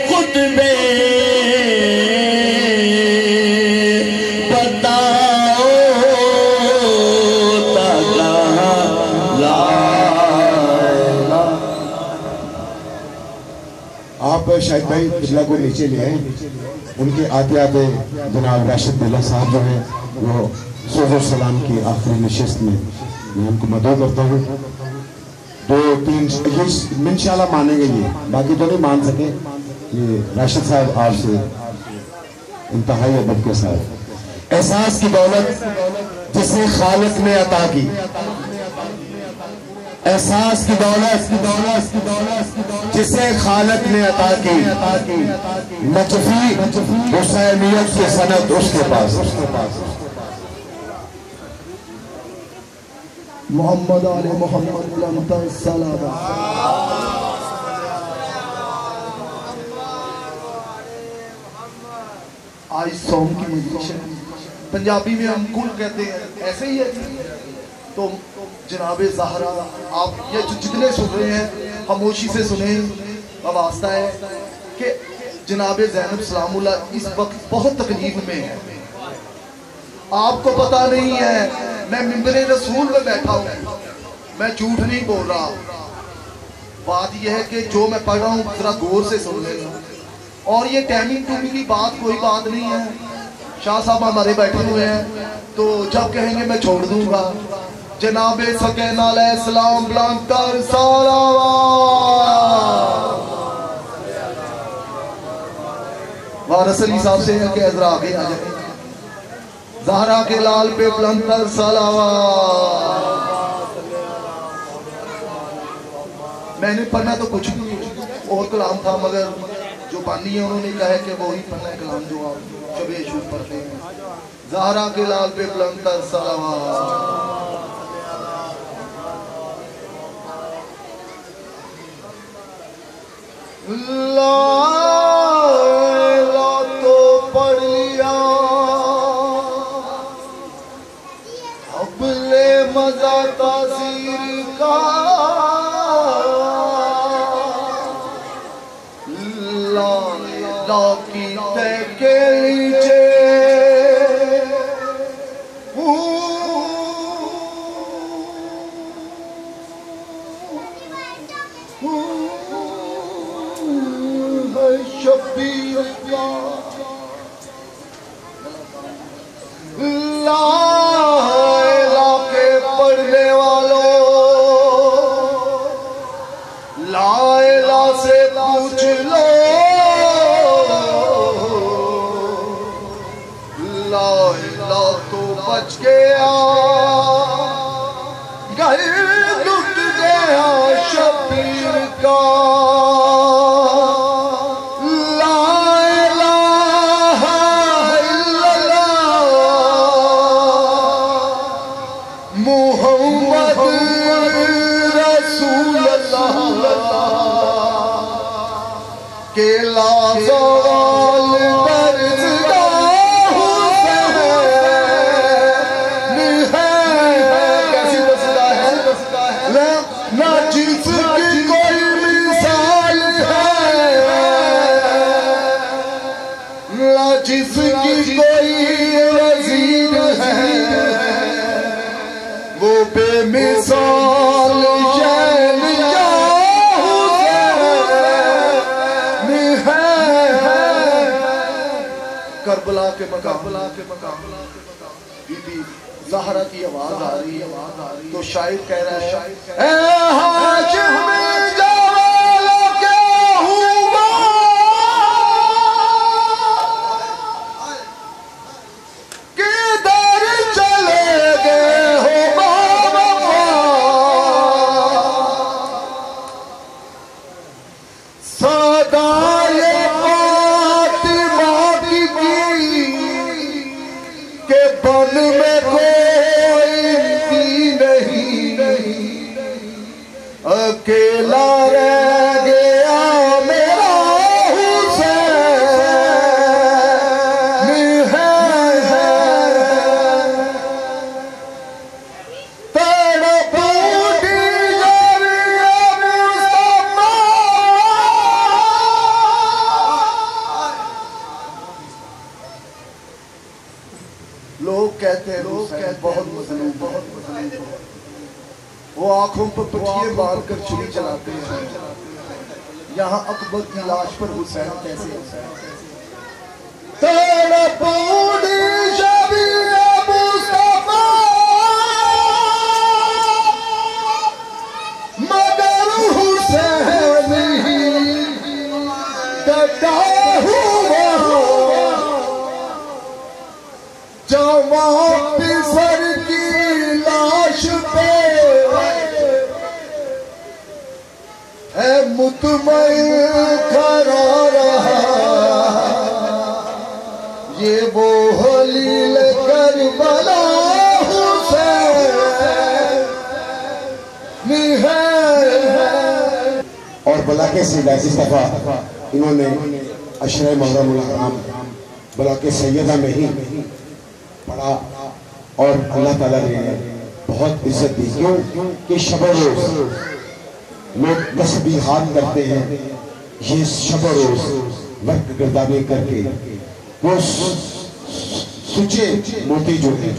खुतबे, बताओ आप शाहिद भाई बिरला को नीचे ले आए। उनके आते आते जनाब राशिद बिरला साहब जो है वो सोज़ो सलाम की आखिरी नशिस्त में मैं उनको मदद करता हूँ। 2-3 इंशाल्लाह मानेंगे, ये बाकी तो नहीं मान सके। ये राशिद साहब आपसे इंतहाई अदब के साथ। एहसास की दौलत जिसे खालिक ने अता की, एहसास की दौलत जिसे खालिक ने अता की, नजफी हुसैनियत की सनत उसके पास। मोहम्मद आले मोहम्मद सलाम। आज सोम की मजलिस है, पंजाबी में हम कुल कहते हैं, ऐसे ही है। तो जनाबे ज़हरा, आप ये जो जितने सुन रहे हैं खामोशी से सुने, वास्ता है कि जनाबे ज़ैनब सलामुल्लाह इस वक्त बहुत तकलीफ में है। आपको पता नहीं है, मैं मिंबरे रसूल में बैठा हूँ, मैं झूठ नहीं बोल रहा। बात यह है कि जो मैं पढ़ रहा हूँ जरा गौर से सुन लेना। और ये टाइमिंग टूमिंग की बात कोई बात नहीं है। शाह साहब हमारे बैठे हुए हैं, तो जब कहेंगे मैं छोड़ दूंगा। जनाबे सकीना अलैहिस्सलाम बुलंद कर वारिस अली साहब से है कि जरा आगे आ जाए। ज़हरा के लाल पे बुलंद कर सलावत। मैंने पढ़ना तो कुछ नहीं और कलाम था, मगर जो पानी है उन्होंने कहा है कि वो ही पढ़ना है कलाम जो आप शबे शूर पढ़ते हैं। ज़हरा के लाल पे बुलंद कर सलावत। ला तो पढ़ लिया, अब ले मजा तासीर का। ला की तय के नीचे शबीर का। ला के पढ़ने वालों, ला से पूछ लो, ला तो बच गया, घर लुट गया शबीर का। के लाज़वाल दर्दगाह हुसैन है। कैसी दस्ता है ना जिसकी कोई मिसाल है, ना जिसकी कोई वज़ीर है, वो बेमिसाल करबला के मकाम बीबी ज़हरा की आवाज आ रही है। तो शायर कह रहा है, ए हाशिम जवालों के हुआ किधर चले गए हो सदाए बन में कोई नहीं, अकेला रह गया मेरा हुसैन है। तड़प उठी लोग कहते हैं बहुत मजलूम, वो आंखों पर पटिए बांध कर छुरी चलाते हैं। यहाँ अकबर की लाश पर हुसैन कैसे मगर हुसैन ही डटा हुआ मुतमईन करा रहा ये वो हलील करबला हुसैन है। और बलाके से इस दफा इन्होंने अशरे मुहर्रमुल हराम बलाके सैयदा में ही पढ़ा और अल्लाह ताला ने बहुत इज्जत दी। क्यों कि शब रोज लोग तस्बीहात करते हैं, ये शब रोज वक्त गिरदारी करके वो सुचे मोती जो है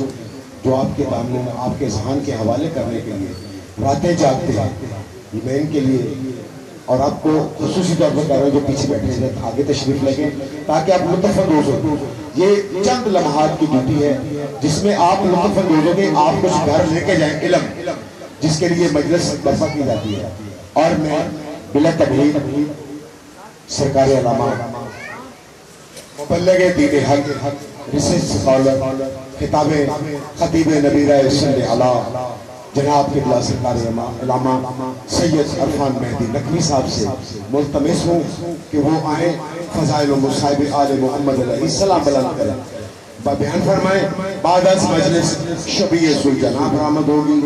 जो आपके सामने आपके जहान के हवाले करने के लिए रातें जागते हैं। मैं इनके लिए और आपको खुसूसी तौर पर कह रहा हूँ जो पीछे बैठे हैं आगे तशरीफ लेके ताकि आप लुत्फ़अंदोज़ हो। ये चंद लम्हात की ड्यूटी है जिसमें आप लुत्फ़अंदोज़ होंगे। आप कुछ घर लेके जाएं इल्म जिसके लिए मजलिस बर्पा की जाती है। और मैं बिला तबलीग सरकार अलामा मुबल्लिग दीन हक रिसर्च स्कॉलर खिताबे खतीब नबीरा अला जनाब के सरकार अलामा सैयद अरफान मेहदी नकवी साहब से मुल्तमिस हूँ कि वो आए फ़ज़ाइल व मुसाइब आले मोहम्मद अलैहिस्सलाम बुलंद करें बयान फरमाएं। बाद अज़ मजलिस शबीए सुल जनाब बरामद होगी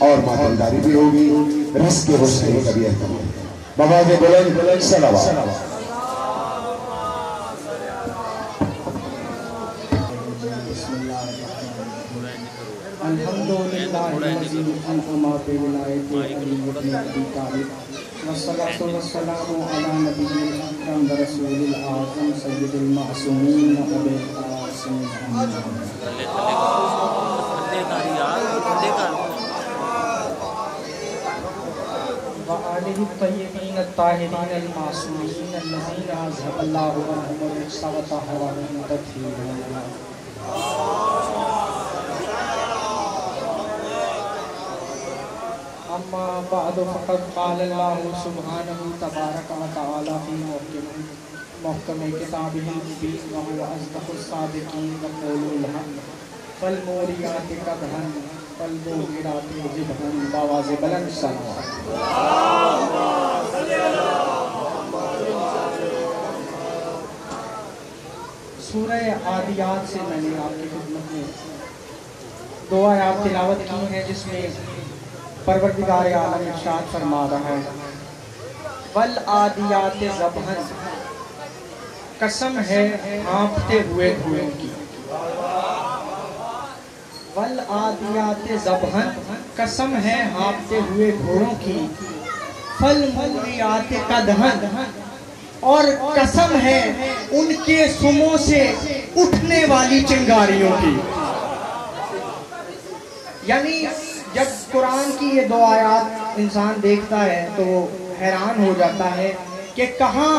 और मातमदारी भी होगी। रिज़्क़ के हुस्न का भी एहतमाम बाबा के बुलंद सलावत। वस्सलातु वस्सलामु अला नबिय्यिल अकरम व रसूलिल आज़म सय्यिदिल मासूमीन अबुल कासिम व आलिहि तय्यबीन अत्ताहिरीन अल मासूमीन अल्लज़ीना अज़हबल्लाहु अन्हुम रिज्सा व तहरहुम तत्हीरा। अम्मा बाद फ़क़द क़ाल अल्लाहु सुब्हानहु तबारक व तआला फ़ी मुहकम किताबिहिल मुबीन व हुवा अस्दक़ुस सादिक़ीन व क़ौलुल हक़ फल मोरियाति क़दहन फल मुग़ीराति ज़िबहन बावाज़े बुलंद सलावत। सूरह आदियात से मैंने आपकी खिदमत में दो आयत तिलावत की हैं जिसमें परवरदिगार आलम इरशाद फरमा रहा है वल आदियात ज़बहन, कसम है हाँफते हुए घोड़ों की। वल आदियात ज़बहन, कसम है हाँफते हुए घोड़ों की। फल मुग़ीरात क़दहन, और कसम है उनके सुमों से उठने वाली चिंगारियों की। यानी जब कुरान की ये दो आयत इंसान देखता है तो वो हैरान हो जाता है कि कहाँ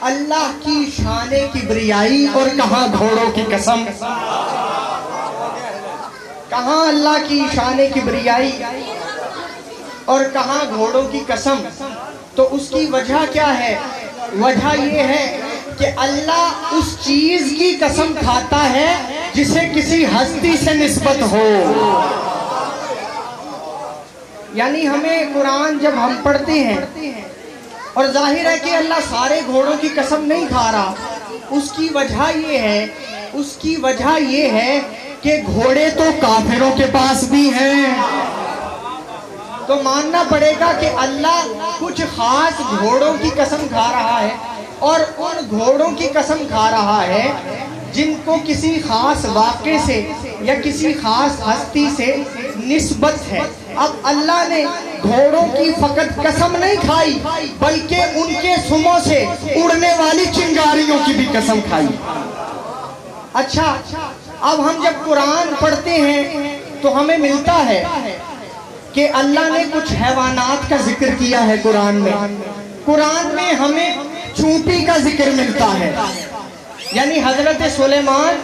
अल्लाह की शाने किब्रियाई और कहाँ घोड़ों की कसम। कहाँ अल्लाह की शाने किब्रियाई और कहाँ घोड़ों की कसम। तो उसकी वजह क्या है? वजह ये है कि अल्लाह उस चीज की कसम खाता है जिसे किसी हस्ती से निस्बत हो। यानी हमें कुरान जब हम पढ़ते हैं और जाहिर है कि अल्लाह सारे घोड़ों की कसम नहीं खा रहा, उसकी वजह ये है कि घोड़े तो काफिरों के पास भी हैं। तो मानना पड़ेगा कि अल्लाह कुछ खास घोड़ों की कसम खा रहा है और उन घोड़ों की कसम खा रहा है जिनको किसी खास वाक़े से या किसी खास हस्ती से निस्बत है। अब अल्लाह ने घोड़ों की फकत कसम नहीं खाई बल्कि उनके सुमों से उड़ने वाली चिंगारियों की भी कसम खाई। अच्छा, अब हम जब कुरान पढ़ते हैं तो हमें मिलता है कि अल्लाह ने कुछ हैवानात का जिक्र किया है कुरान में। कुरान में हमें चूंटी का जिक्र मिलता है। यानी हजरत सुलेमान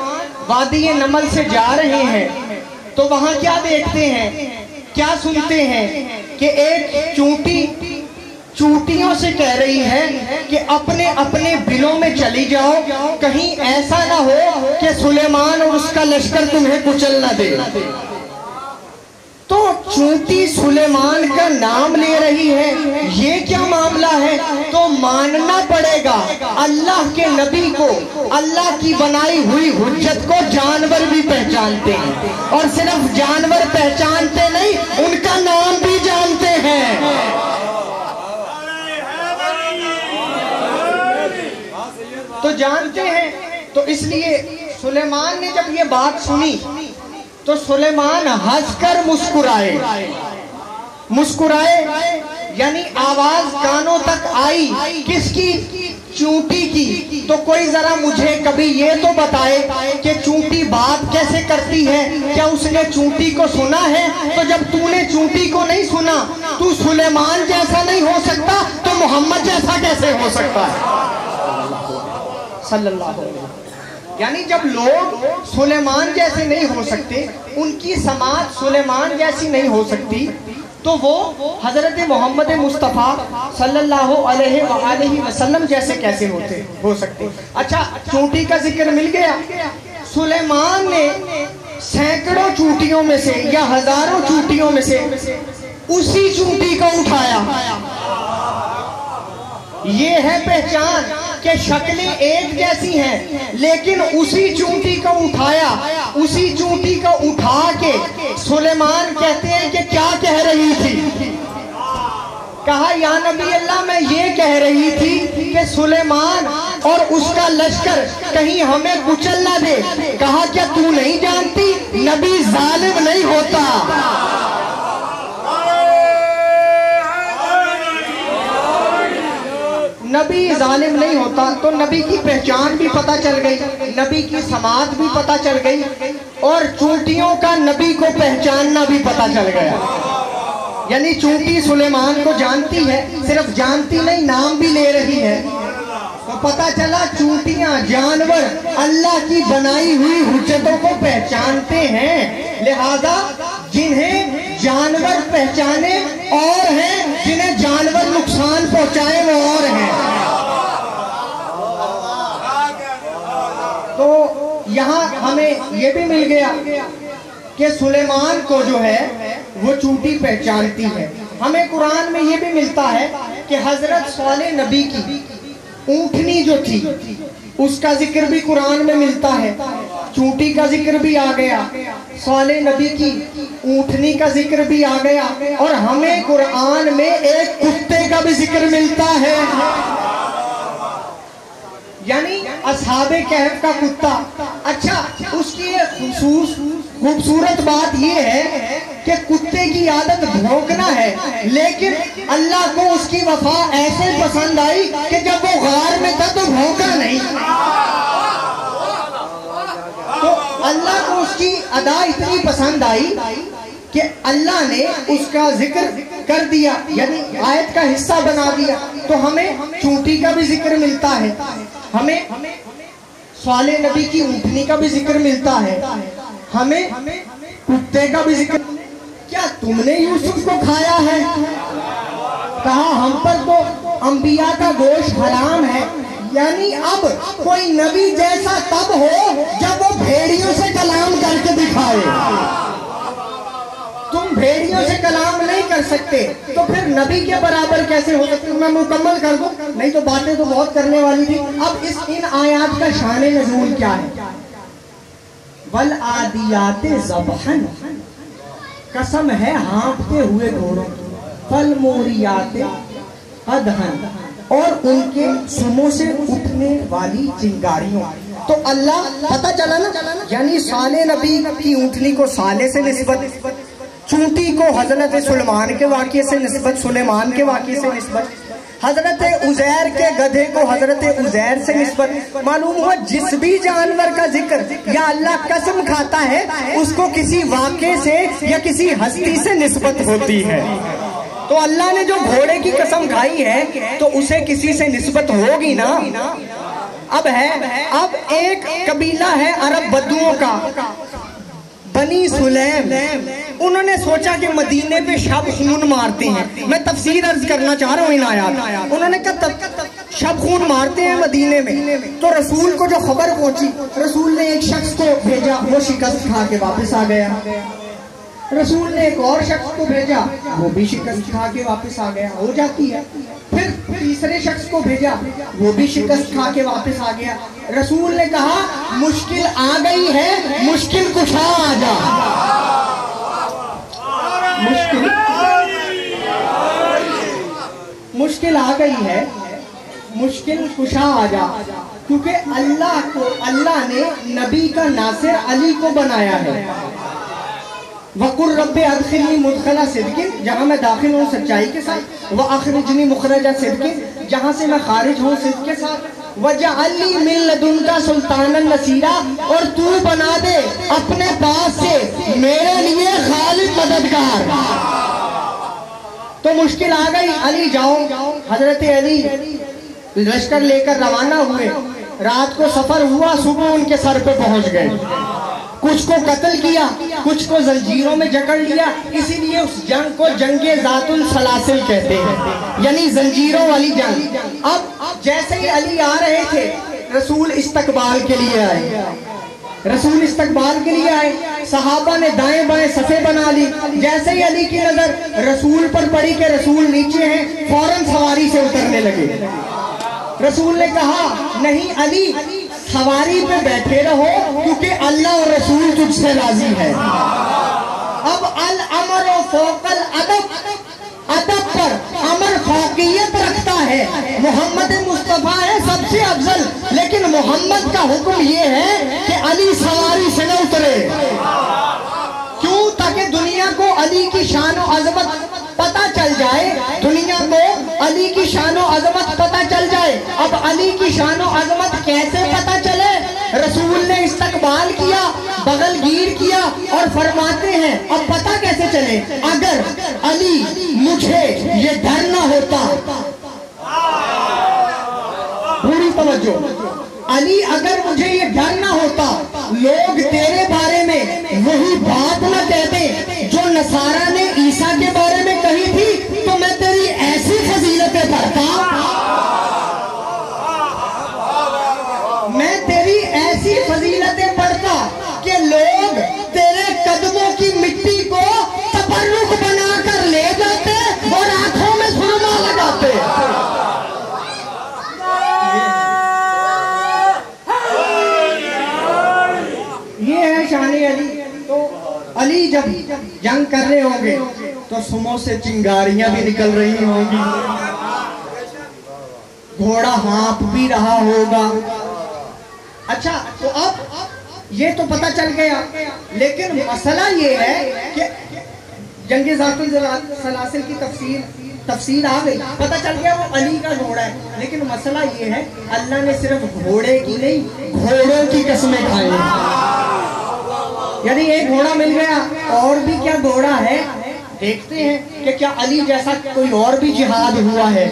वादी नमल से जा रहे हैं तो वहां क्या देखते हैं, क्या सुनते हैं कि एक चूंटी चूंटियों से कह रही है कि अपने अपने बिलों में चली जाओ, कहीं ऐसा ना हो कि सुलेमान और उसका लश्कर तुम्हें कुचल ना दे। तो चूंटी सुलेमान का नाम ले रही है, ये क्या मामला है? तो मानना पड़ेगा अल्लाह के नबी को, अल्लाह की बनाई हुई हुज्जत को जानवर भी पहचानते हैं, और सिर्फ जानवर पहचानते नहीं, उनका नाम भी जानते हैं। तो जानते हैं, तो इसलिए सुलेमान ने जब ये बात सुनी तो सुलेमान हंसकर मुस्कुराए, यानी आवाज कानों तक आई किसकी? चूंटी की। तो कोई जरा मुझे कभी ये तो बताए कि चूंटी बात कैसे करती है? क्या उसने चूंटी को सुना है? तो जब तूने चूंटी को नहीं सुना, तू सुलेमान जैसा नहीं हो सकता, तो मोहम्मद जैसा कैसे हो सकता है? सल्लल्लाहु अलैहि वसल्लम। यानी जब लोग सुलेमान जैसे नहीं हो सकते, उनकी समाज सुलेमान जैसी नहीं हो सकती, तो वो हजरत मोहम्मद मुस्तफ़ा सल्लल्लाहु अलैहि वसल्लम जैसे कैसे हो सकते? अच्छा, चूंटी का जिक्र मिल गया। सुलेमान ने सैकड़ों चूंटियों में से या हजारों चूंटियों में से उसी चूंटी को उठाया। ये है पहचान कि शक्लें एक जैसी हैं, लेकिन उसी चूंटी को उठाया, उसी चूंटी को उठा के सुलेमान कहते हैं कि क्या कह रही थी? कहा, या नबी अल्लाह, मैं ये कह रही थी कि सुलेमान और उसका लश्कर कहीं हमें कुचल ना दे। कहा, क्या तू नहीं जानती नबी जालिम नहीं होता? नबी जालिम नहीं होता। तो नबी की पहचान भी पता चल गई, नबी की समाज भी पता चल गई, और चूंटियों का नबी को पहचानना भी पता चल गया। यानी चूंटी सुलेमान को जानती है, सिर्फ जानती नहीं, नाम भी ले रही है। तो पता चला चूंटियां, जानवर अल्लाह की बनाई हुई हुज्जतों को पहचानते हैं। लिहाजा जिन्हें जानवर पहचाने और हैं, जिन्हें जानवर नुकसान पहुंचाए वो और हैं। तो यहाँ हमें ये भी मिल गया कि सुलेमान को जो है वो चूंटी पहचानती है। हमें कुरान में ये भी मिलता है कि हजरत सालेह नबी की ऊँटनी जो थी उसका जिक्र भी कुरान में मिलता है। चूंटी का जिक्र भी आ गया, सालेह नबी की ऊँटनी का जिक्र भी आ गया, और हमें कुरान में एक कुत्ते का भी जिक्र मिलता है। यानी अस्हाबे कहफ का कुत्ता। अच्छा, उसकी खूबसूरत बात यह है कि कुत्ते की आदत भौंकना है, लेकिन अल्लाह को उसकी वफा ऐसे पसंद आई कि जब वो गार में था तो भौंका नहीं। तो अल्लाह को उसकी अदा इतनी पसंद आई कि अल्लाह ने उसका जिक्र कर दिया, यानी आयत का हिस्सा बना दिया। तो हमें चूंटी का भी जिक्र मिलता है, हमें सालेह नबी की ऊँटनी का भी जिक्र मिलता है, हमें कुत्ते का भी जिक्र। क्या तुमने यूसुफ को खाया है? कहा, हम पर तो अंबिया का गोश्त हराम है। यानी अब कोई नबी जैसा तब हो जब वो भेड़ियों से कलाम करके दिखाए। तुम भेड़ियों से कलाम नहीं कर सकते, तो फिर नबी के बराबर कैसे हो सकते? मैं मुकम्मल कर दूं, नहीं तो बातें तो बहुत करने वाली थी। अब इन आयात का शान नज़ूल क्या है? वल आदियाते ज़बहन, कसम है हाँफते हुए घोड़ों की, फल मोरियाते अदहन, और उनके सुमों से उठने वाली चिंगारियों। तो अल्लाह, पता चला ना, यानी सालेह नबी की ऊँटनी को साले से निस्बत, चूंटी को हजरत सुलेमान के वाक़े से निस्बत, सुलेमान के वाक़े से निस्बत, हजरत उजैर के गधे को हजरत उजैर से निस्बत। मालूम हुआ जिस भी जानवर का जिक्र या अल्लाह कसम खाता है उसको किसी वाक़े से या किसी हस्ती से निस्बत होती है। तो अल्लाह ने जो घोड़े की कसम खाई है तो उसे किसी से निस्बत होगी ना। अब एक कबीला है अरब बद्दुओं का, बनी सुलैम। उन्होंने सोचा कि मदीने पे शब खून मारते हैं। मैं तफसीर अर्ज करना चाह रहा हूँ इन आयात। उन्होंने कहा शब खून मारते हैं मदीने में। तो रसूल को जो खबर पहुंची, रसूल ने एक शख्स को भेजा, वो शिकस्त खा के वापस आ गया। रसूल ने एक और शख्स को भेजा, वो भी शिकस्त खा के वापस आ गया, हो जाती है। फिर तीसरे शख्स को भेजा, वो भी शिकस्त खा के वापस आ गया। रसूल ने कहा मुश्किल आ गई है, मुश्किल कुशा आ जा। मुश्किल आ गई है, मुश्किल कुशा आ जा, क्योंकि अल्लाह ने नबी का नासिर अली को बनाया है। वकुर रब्बे अदखिलनी मुदखला सिद्किन, जहाँ मैं दाखिल हूँ सच्चाई के साथ, व अखरिजनी मुखरजा सिद्किन, जहाँ से मैं खारिज हूँ सिद्क के साथ, वजअलनी मिन लदुनका सुल्तानन नसीरा, और तू बना दे अपने पास से मेरे लिए खालिद मददगार। तो मुश्किल आ गई, अली जाओ। हजरत अली लश्कर लेकर रवाना हुए, रात को सफर हुआ, सुबह उनके सर पे पहुंच गए। कुछ को कत्ल किया, कुछ को जंजीरों में जकड़ लिया, इसीलिए उस जंग को जंगे ज़ातुल सलासिल कहते हैं, यानी जंजीरों वाली जंग। अब जैसे ही अली आ रहे थे, रसूल इस्तकबाल के लिए आए। रसूल इस्तकबाल के लिए आए, सहाबा ने दाएं बाएं सफे बना ली। जैसे ही अली की नजर रसूल पर पड़ी कि रसूल नीचे हैं, फौरन सवारी से उतरने लगे। रसूल ने कहा नहीं अली, सवारी पे बैठे रहो, क्योंकि अल्लाह और रसूल तुझसे राजी है। अब अल अमर और फोकल अदब, अदब पर अमर फौकियत रखता है। मोहम्मद मुस्तफा है सबसे अफजल, लेकिन मोहम्मद का हुक्म ये है कि अली सवारी से न उतरे। क्यों? ताकि दुनिया को अली की शान और अजमत पता चल जाए, दुनिया को अली की शान और अजमत पता चल जाए। अब अली की शान और अजमत कैसे पता चले? रसूल ने इस्तकबाल किया, बगलगीर किया, और फरमाते हैं अब पता कैसे चले? अगर अली मुझे ये डर न होता, पूरी तवज्जो, अली अगर मुझे ये डर ना होता, लोग तेरे बारे में वही बात न कहते जो नसारा ने ईसा के बारे में कही थी, तो मैं तेरी ऐसी फजीलतें पढ़ता, मैं तेरी ऐसी फजीलतें पढ़ता कि लोग तेरे कदमों की मिट्टी को तबर्रुक बनाकर ले जाते और आंखों में सुरमा लगाते। शानी अली। तो अली जब जंग कर रहे होंगे तो सुमो से चिंगारियां भी निकल रही होंगी, घोड़ा हाँप भी रहा होगा। अच्छा, तो अब ये तो पता चल गया, लेकिन मसला ये है कि जंगे ज़ातुल सलासिल की तफसीर आ गई, पता चल गया वो अली का घोड़ा है। लेकिन मसला ये है, अल्लाह ने सिर्फ घोड़े की नहीं, घोड़ों की कसमें खाई। यानी एक घोड़ा मिल गया, और भी क्या घोड़ा है, देखते हैं कि क्या अली जैसा कोई और भी जिहाद हुआ है,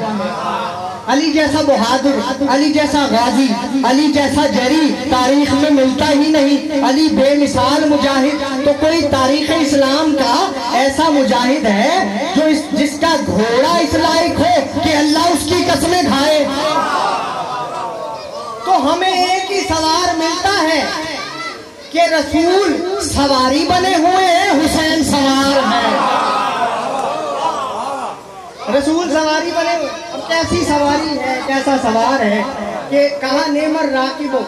अली जैसा बहादुर, अली जैसा गाजी, अली जैसा जरी तारीख में मिलता ही नहीं। अली बेमिसाल मुजाहिद, तो कोई तारीख इस्लाम का ऐसा मुजाहिद है जो जिसका घोड़ा इस लायक हो कि अल्लाह उसकी कसमें खाए? तो हमें एक ही सवार मिलता है कि रसूल सवारी बने हुए हैं, हुसैन सवार है। रसूल सवारी बने हुए, अब कैसी सवारी है, कैसा सवार है कि कहा नेमर राकिबो,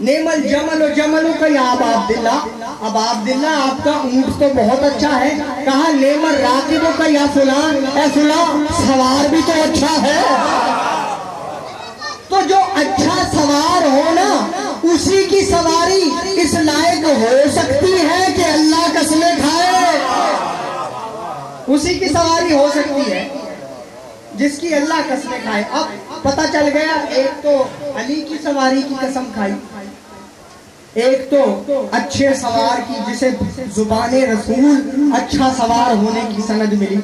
नेमल जमल और जमलों का अब अब्दुल्ला, अब अब्दुल्ला आपका ऊंट तो बहुत अच्छा है। कहा नेमर राकिबो का या फुलान, ए फुलान सवार भी तो अच्छा है। तो जो अच्छा सवार हो ना, उसी की सवारी इस लायक हो सकती है कि अल्लाह कसमें खाए, उसी की सवारी हो सकती है जिसकी अल्लाह कसमें खाए। अब पता चल गया, एक तो अली की सवारी की कसम खाई, एक तो अच्छे सवार की, जिसे जुबाने रसूल अच्छा सवार होने की सनद मिली,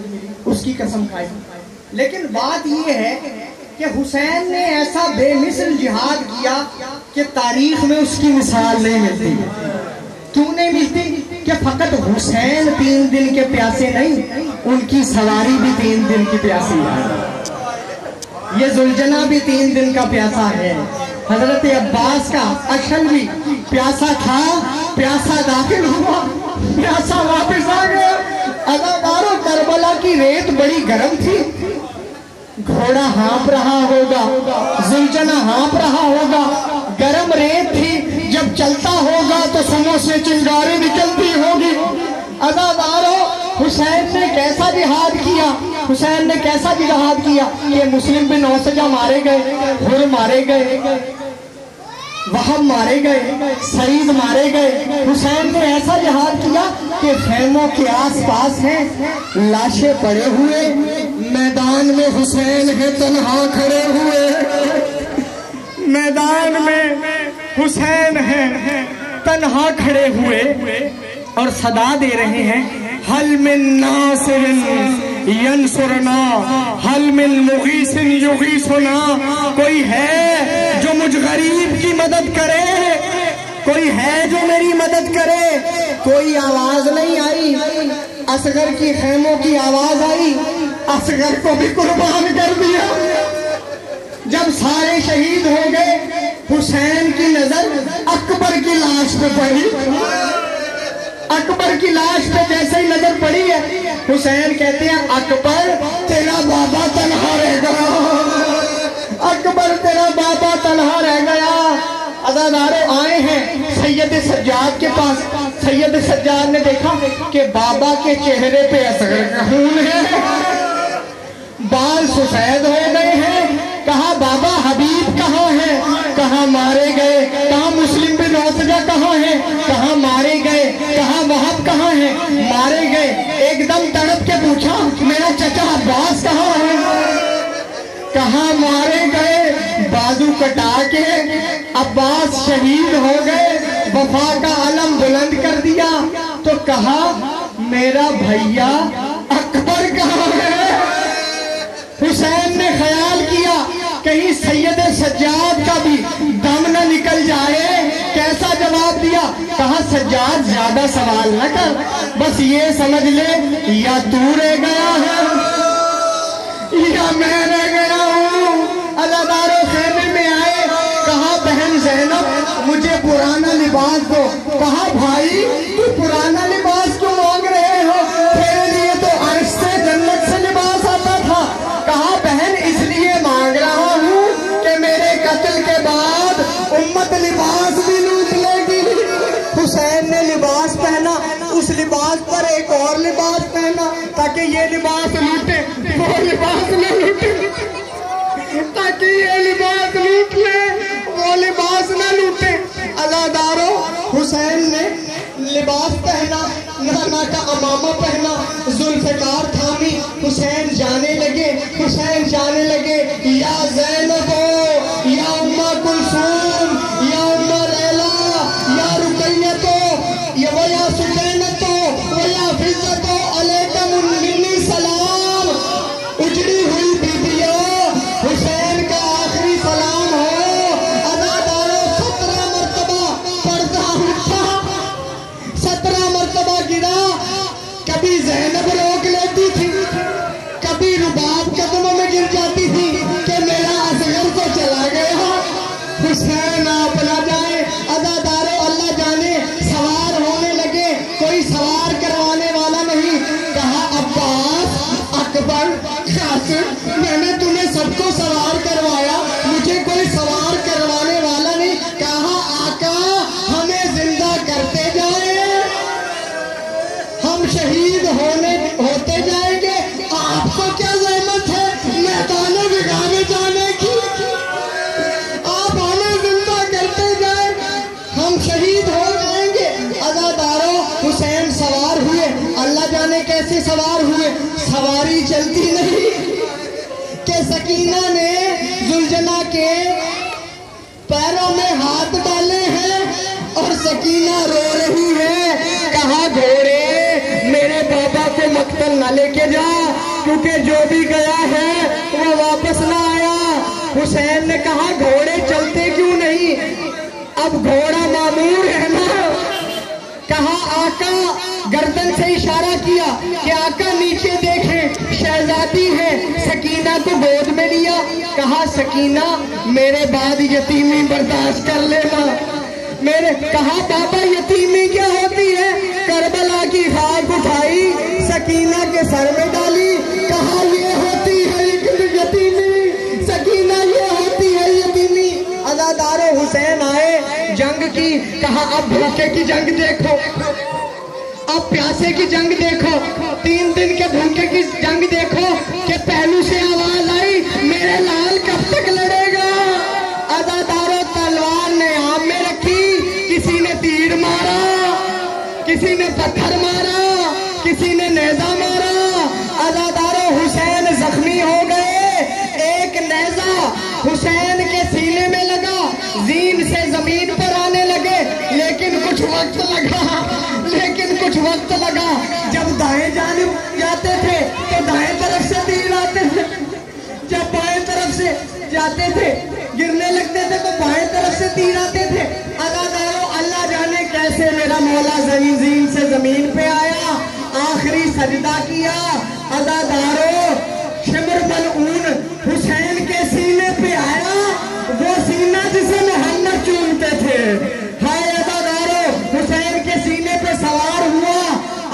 उसकी कसम खाई। लेकिन बात यह है कि हुसैन ने ऐसा बेमिसल जिहाद किया कि तारीख में उसकी मिसाल नहीं मिलती। क्यों नहीं मिलती? कि फकत हुसैन 3 दिन के प्यासे नहीं, उनकी सवारी भी 3 दिन की प्यासी है। ये जुलजना भी 3 दिन का प्यासा है। हजरत अब्बास का अशल भी प्यासा था, प्यासा दाखिल हुआ, प्यासा वापस आ गया। अदाकारों, करबला की रेत बड़ी गर्म थी, घोड़ा हाँप रहा होगा, जुलझना हाँप रहा होगा, गर्म रेत थी, जब चलता होगा तो सुनों से चिंगारी निकलती होगी। अदाकारों, हुसैन ने कैसा जिहाद किया, हुसैन ने कैसा जिहाद किया कि मुस्लिम बिन औसजा मारे गए, हुर मारे गए, वहब मारे गए, सईद मारे गए। हुसैन ने ऐसा जिहाद किया कि खेमों के आसपास हैं लाशें पड़े हुए, मैदान में हुसैन है तन्हा खड़े हुए, मैदान में हुसैन है तन्हा खड़े हुए और सदा दे रहे हैं, हल मिन नासिरिन यंसुरना, हल मिन मुगीसिन युगीसुना। कोई है जो मुझ गरीब की मदद करे, कोई है जो मेरी मदद करे। कोई आवाज नहीं आई, असगर की खेमों की आवाज आई, असगर को भी कुर्बान कर दिया। जब सारे शहीद हो गए, हुसैन की नजर अकबर की लाश पे पड़ी। अकबर की लाश पे जैसे ही नजर पड़ी है, हुसैन कहते हैं, अकबर तेरा बाबा तन्हा रह गया, अकबर तेरा बाबा तन्हा रह गया। अज़ादारों आए हैं सैयद सज्जाद के पास। सैयद सज्जाद ने देखा कि बाबा के चेहरे पे असगर का खून है, बाल सफेद हो गए हैं। कहा, बाबा हबीब कहाँ है? कहाँ मारे गए। कहाँ मुस्लिम बिन औसजा कहाँ है? कहाँ मारे गए। कहाँ वहाब कहाँ है? मारे गए। एकदम तड़प के पूछा, मेरा चचा अब्बास कहाँ है? कहाँ मारे गए। बाजू कटा के अब्बास शहीद हो गए, वफा का अलम बुलंद कर दिया। तो कहा, मेरा भैया अकबर कहाँ है? हुसैन ने ख्याल किया कहीं सैयद सज्जाद का भी दम न निकल जाए। कैसा जवाब दिया? कहा, सज्जाद ज्यादा सवाल न कर, बस ये समझ ले या तू रह गया है या मैं रह गया हूँ। अज़ादारों खेमे में आए, कहा, बहन ज़ैनब मुझे पुराना लिबास दो। कहा, भाई तू पुराना लिबास क्यों मांग रहे हो? तेरे लिए तो अर्श से जन्नत से लिबास आता था। कहा, बहन इसलिए मांग रहा हूँ कि मेरे कत्ल के बाद उम्मत लिबास भी लूट लेगी। हुसैन ने लिबास पहना, उस लिबास पर एक और लिबास पहना ताकि ये लिबास लूटे, वो लिबास न लूटे, ताकि ये लिबास लूट ले, वो लिबास न लूटे। अज़ादारों, हुसैन ने लिबास पहना, नाना का अमामा पहना, जुल्फ़िकार थामी, हुसैन जाने लगे। हुसैन जाने लगे, या ज़ैनबो, या उम्मा कुलसूम, या उम्मा लैला, या रुकैयतो, या सुकैनतो, या फिज़्ज़तो, अलैकुम मिन्नी सलाम। उजड़ी हुई बीबियों, हुसैन का आखिरी सलाम हो। अज़ादारों, 17 मरतबा पर्दा उठा, 17 मरतबा गिरा। कभी ज़ैनब रोक लेती थी, कभी रुबाब कदमों में गिर जाती थी कि मेरा असगर तो चला गया, हुसैन आप ना जाए। अज़ादारों, अल्लाह जाने सवार होने लगे, कोई सवार करवाने वाला नहीं। कहा, अब्बास, अकबर, कासिम, मैंने तुम्हें सबको सवार करवाया, मुझे कोई सवार करवाने वाला नहीं। कहा, आका हमें जिंदा करते जाए, हम शहीद होते जाएंगे, आपको क्या ज़हमत है मैदान बिगा में जाने की? आप हमें जिंदा करते जाए, हम शहीद हो जाएंगे। अज़ादारों, हुसैन सवार हुए, अल्लाह जाने कैसे सवार हुए। सवारी चलती नहीं कि सकीना ने जुल्झना के पैरों में हाथ डाले हैं और सकीना रो रही है। कहा, घोड़े मेरे बाबा को मक्तल न लेके जा, क्योंकि जो भी गया है वो वापस ना आया। हुसैन ने कहा, घोड़े चलते क्यों नहीं? अब घोड़ा मामूर है ना। कहा, आका, गर्दन से इशारा किया कि आका नीचे देखें, शहजादी है। सकीना को गोद में लिया। कहा, सकीना मेरे बाद यतीमी बर्दाश्त कर लेना, मेरे कहा पापा यतीमी क्या होती है? करबला की खाक उठाई सकीना के सर में डाली, कहा ये होती है यतीमी, सकीना ये होती है यतीमी। अज़ादारो हुसैन आए जंग की, कहा अब भूखे की जंग देखो, अब प्यासे की जंग देखो, 3 दिन के भूखे की जंग देखो कि पहलू से आवाज आई मेरे लाल कब तक लड़ेगा। अज़ादारो तलवार ने आम में रखी, किसी ने तीर मारा, किसी ने पत्थर मारा, किसी ने नेजा मारा। अज़ादारो हुसैन जख्मी हो गए, एक नेजा हुसैन के सीने में लगा, जीन से जमीन पर आने लगे, लेकिन कुछ वक्त लगा, जब दाएं जानिब जाते थे तो दाएं तरफ से तीर आते थे, जब बाएं तरफ से जाते थे गिरने लगते थे तो बाएं तरफ से तीर आते थे। अज़ादारो अल्लाह जाने कैसे मेरा मौला जीन से जमीन पे आया, आखिरी सजदा किया। अज़ादारो शिमर मलऊन हुसैन के सीने पे आया, वो सीना जिसे मोहम्मद चूमते थे। हाय अज़ादारो हुसैन के सीने पे सवार हुआ,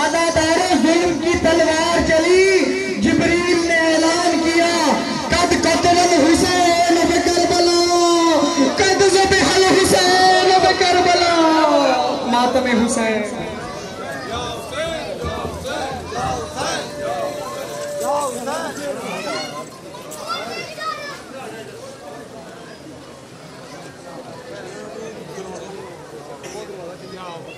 अज़ादारो जुल्म की तलवार चली, जिब्रील ने ऐलान किया कद कतल हुसैन बे करबला, कद ज़बहल हुसैन बे करबला, मातम हुसैन। गलियां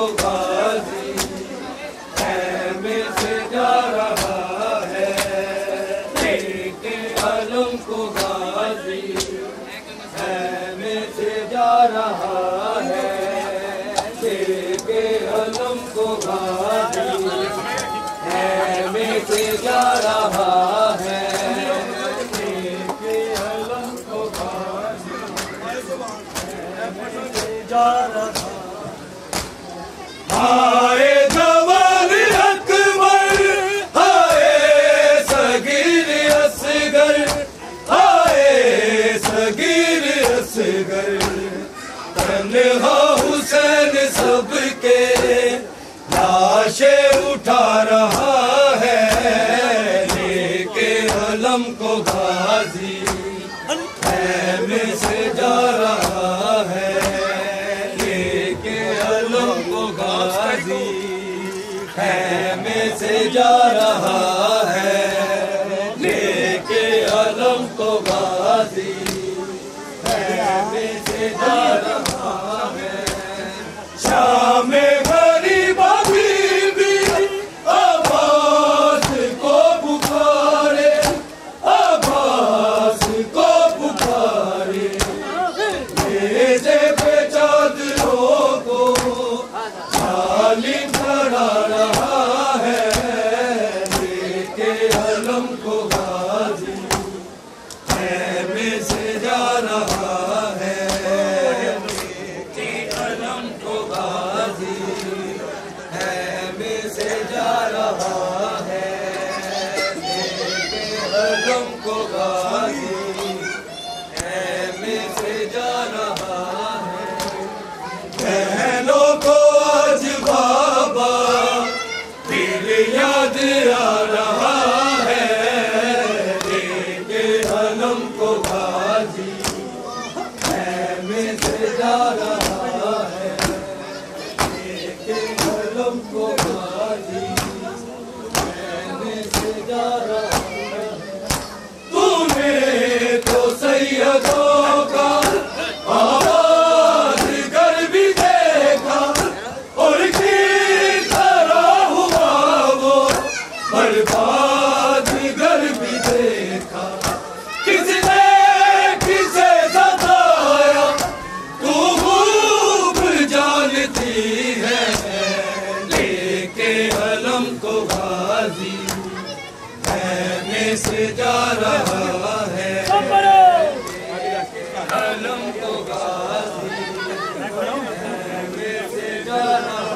को गाजी लाशें उठा रहा है, लेके अलम को गाजी खेमे से जा रहा है, लेके अलम को गाजी खेमे से जा रहा है, लेके अलम को गाजी खेमे से जा रहा है। शाम गरीब भी अब्बास को पुकारे, अब्बास को पुकारे, मेज़े पे चादरों को जालिम खड़ा रहा है, लेके अलम को गाजी खेमे से जा रहा है, लेके अलम को गाजी खेमे से जा रहा है, लेके अलम को गाजी खेमे से जा रहा है। बहनों को आज बाबा फिर याद आ रहा है, लेके अलम को गाजी खेमे से जा रहा है, लेके अलम को गाजी खेमे से जा रहा है। तूने तो सैयदों का आबाद घर भी देखा, और किस तरह हुआ वो बर्बाद घर भी देखा। किसने किसे सताया तू खूब जानती है, लेके अलम को गाजी खेमे से जा रहा है, अलम को गाजी खेमे से जा रहा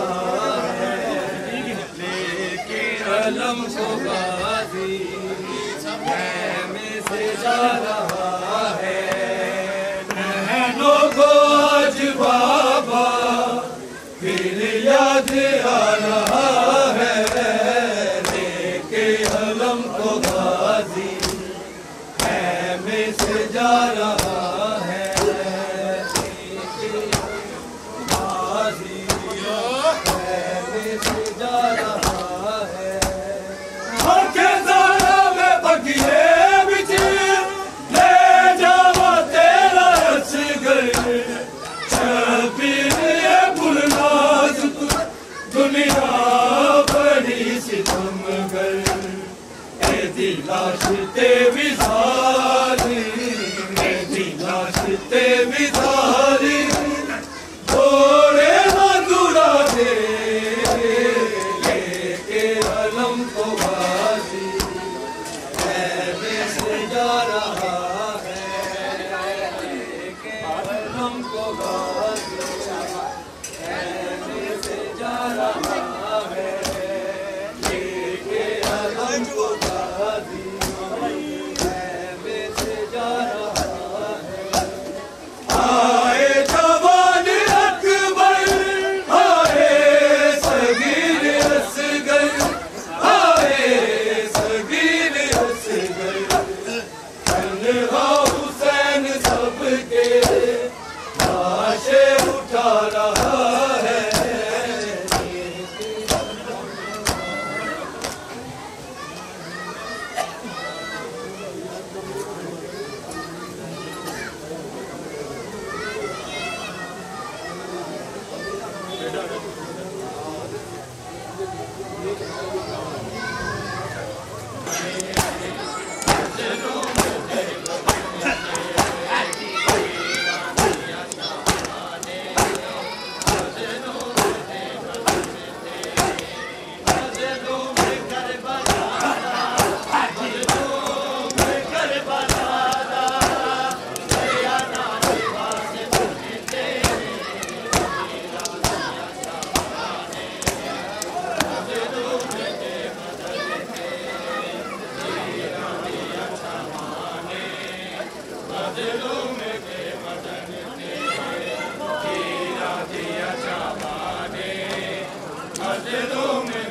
है, लेके अलम को गाजी खेमे से जा रहा है। बहनों को आज बाबा फिर याद आ रहा है, लेके अलम को गाजी खेमे से जा रहा है, लेके गाजी खेमे से जा रहा है। आंखें ज़ारा में बगिए बिच ले जावा तेरा असगर, शबीर ये गुलनाज दुनिया बड़ी सितमगर, तेरी लाश ते विसारी, तेरी लाश ते विसारी, थोड़े मधुरा दे, लेके अलम को गाजी खेमे से जा रहा है, लेके अलम को गाजी खेमे से जा रहा है, लेके अलम को गाजी खेमे से जा रहा है। आए जवान अकबर, आए सगीर असगर, आए सगीर असगर, तन्हा हुसैन सबके लाशें उठा रहा है। दिलों में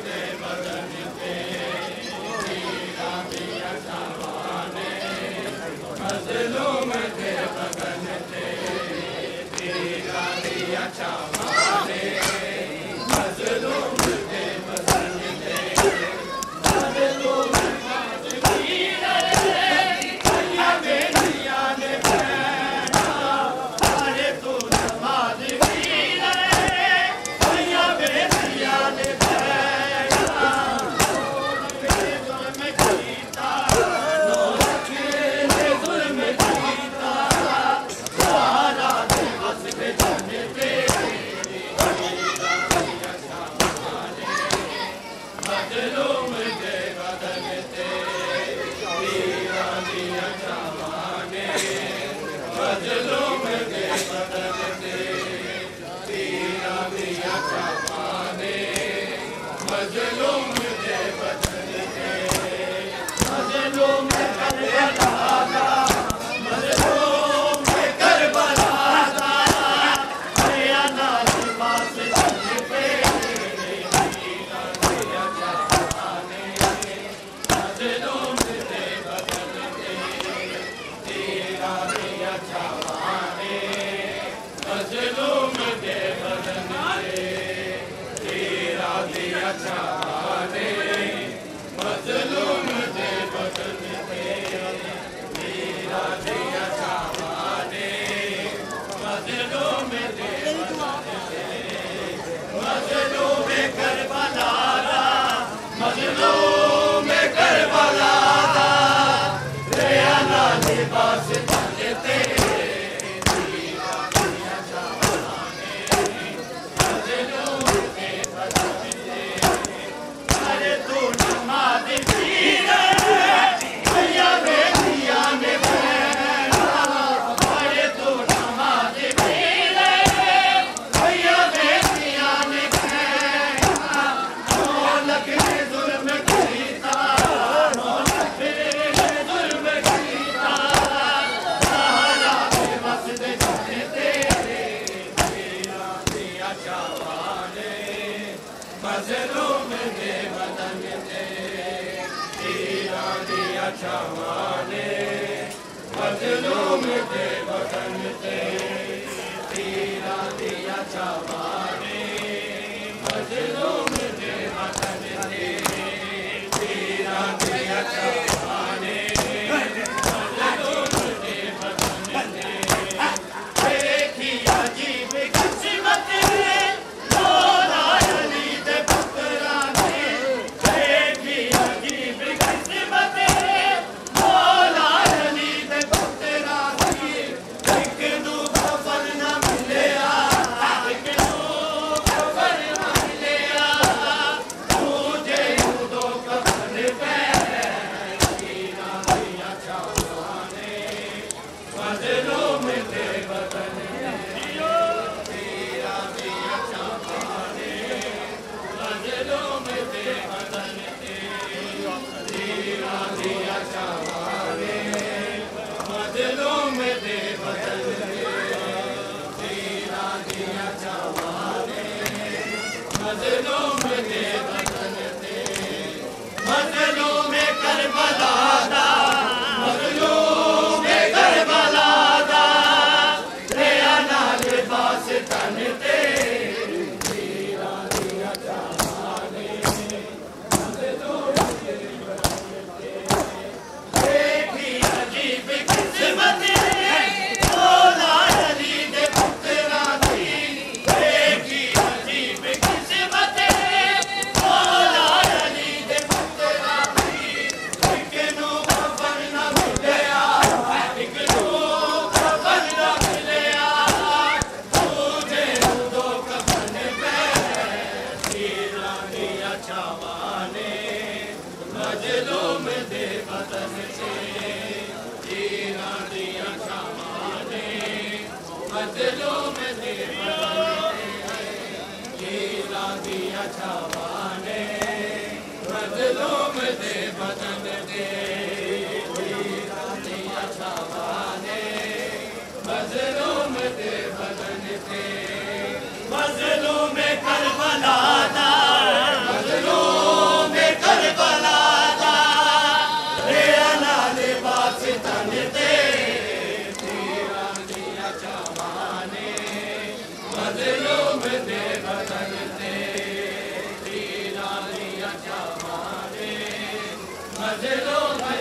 मजलूम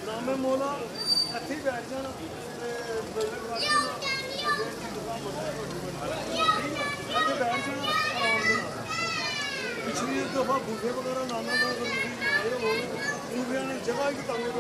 नामे मोला इत्थे बैठ जाना बैठ जाना पिछली दफा बूफे वगैरह नाना आए हो बूफिया ने जगह ही तंग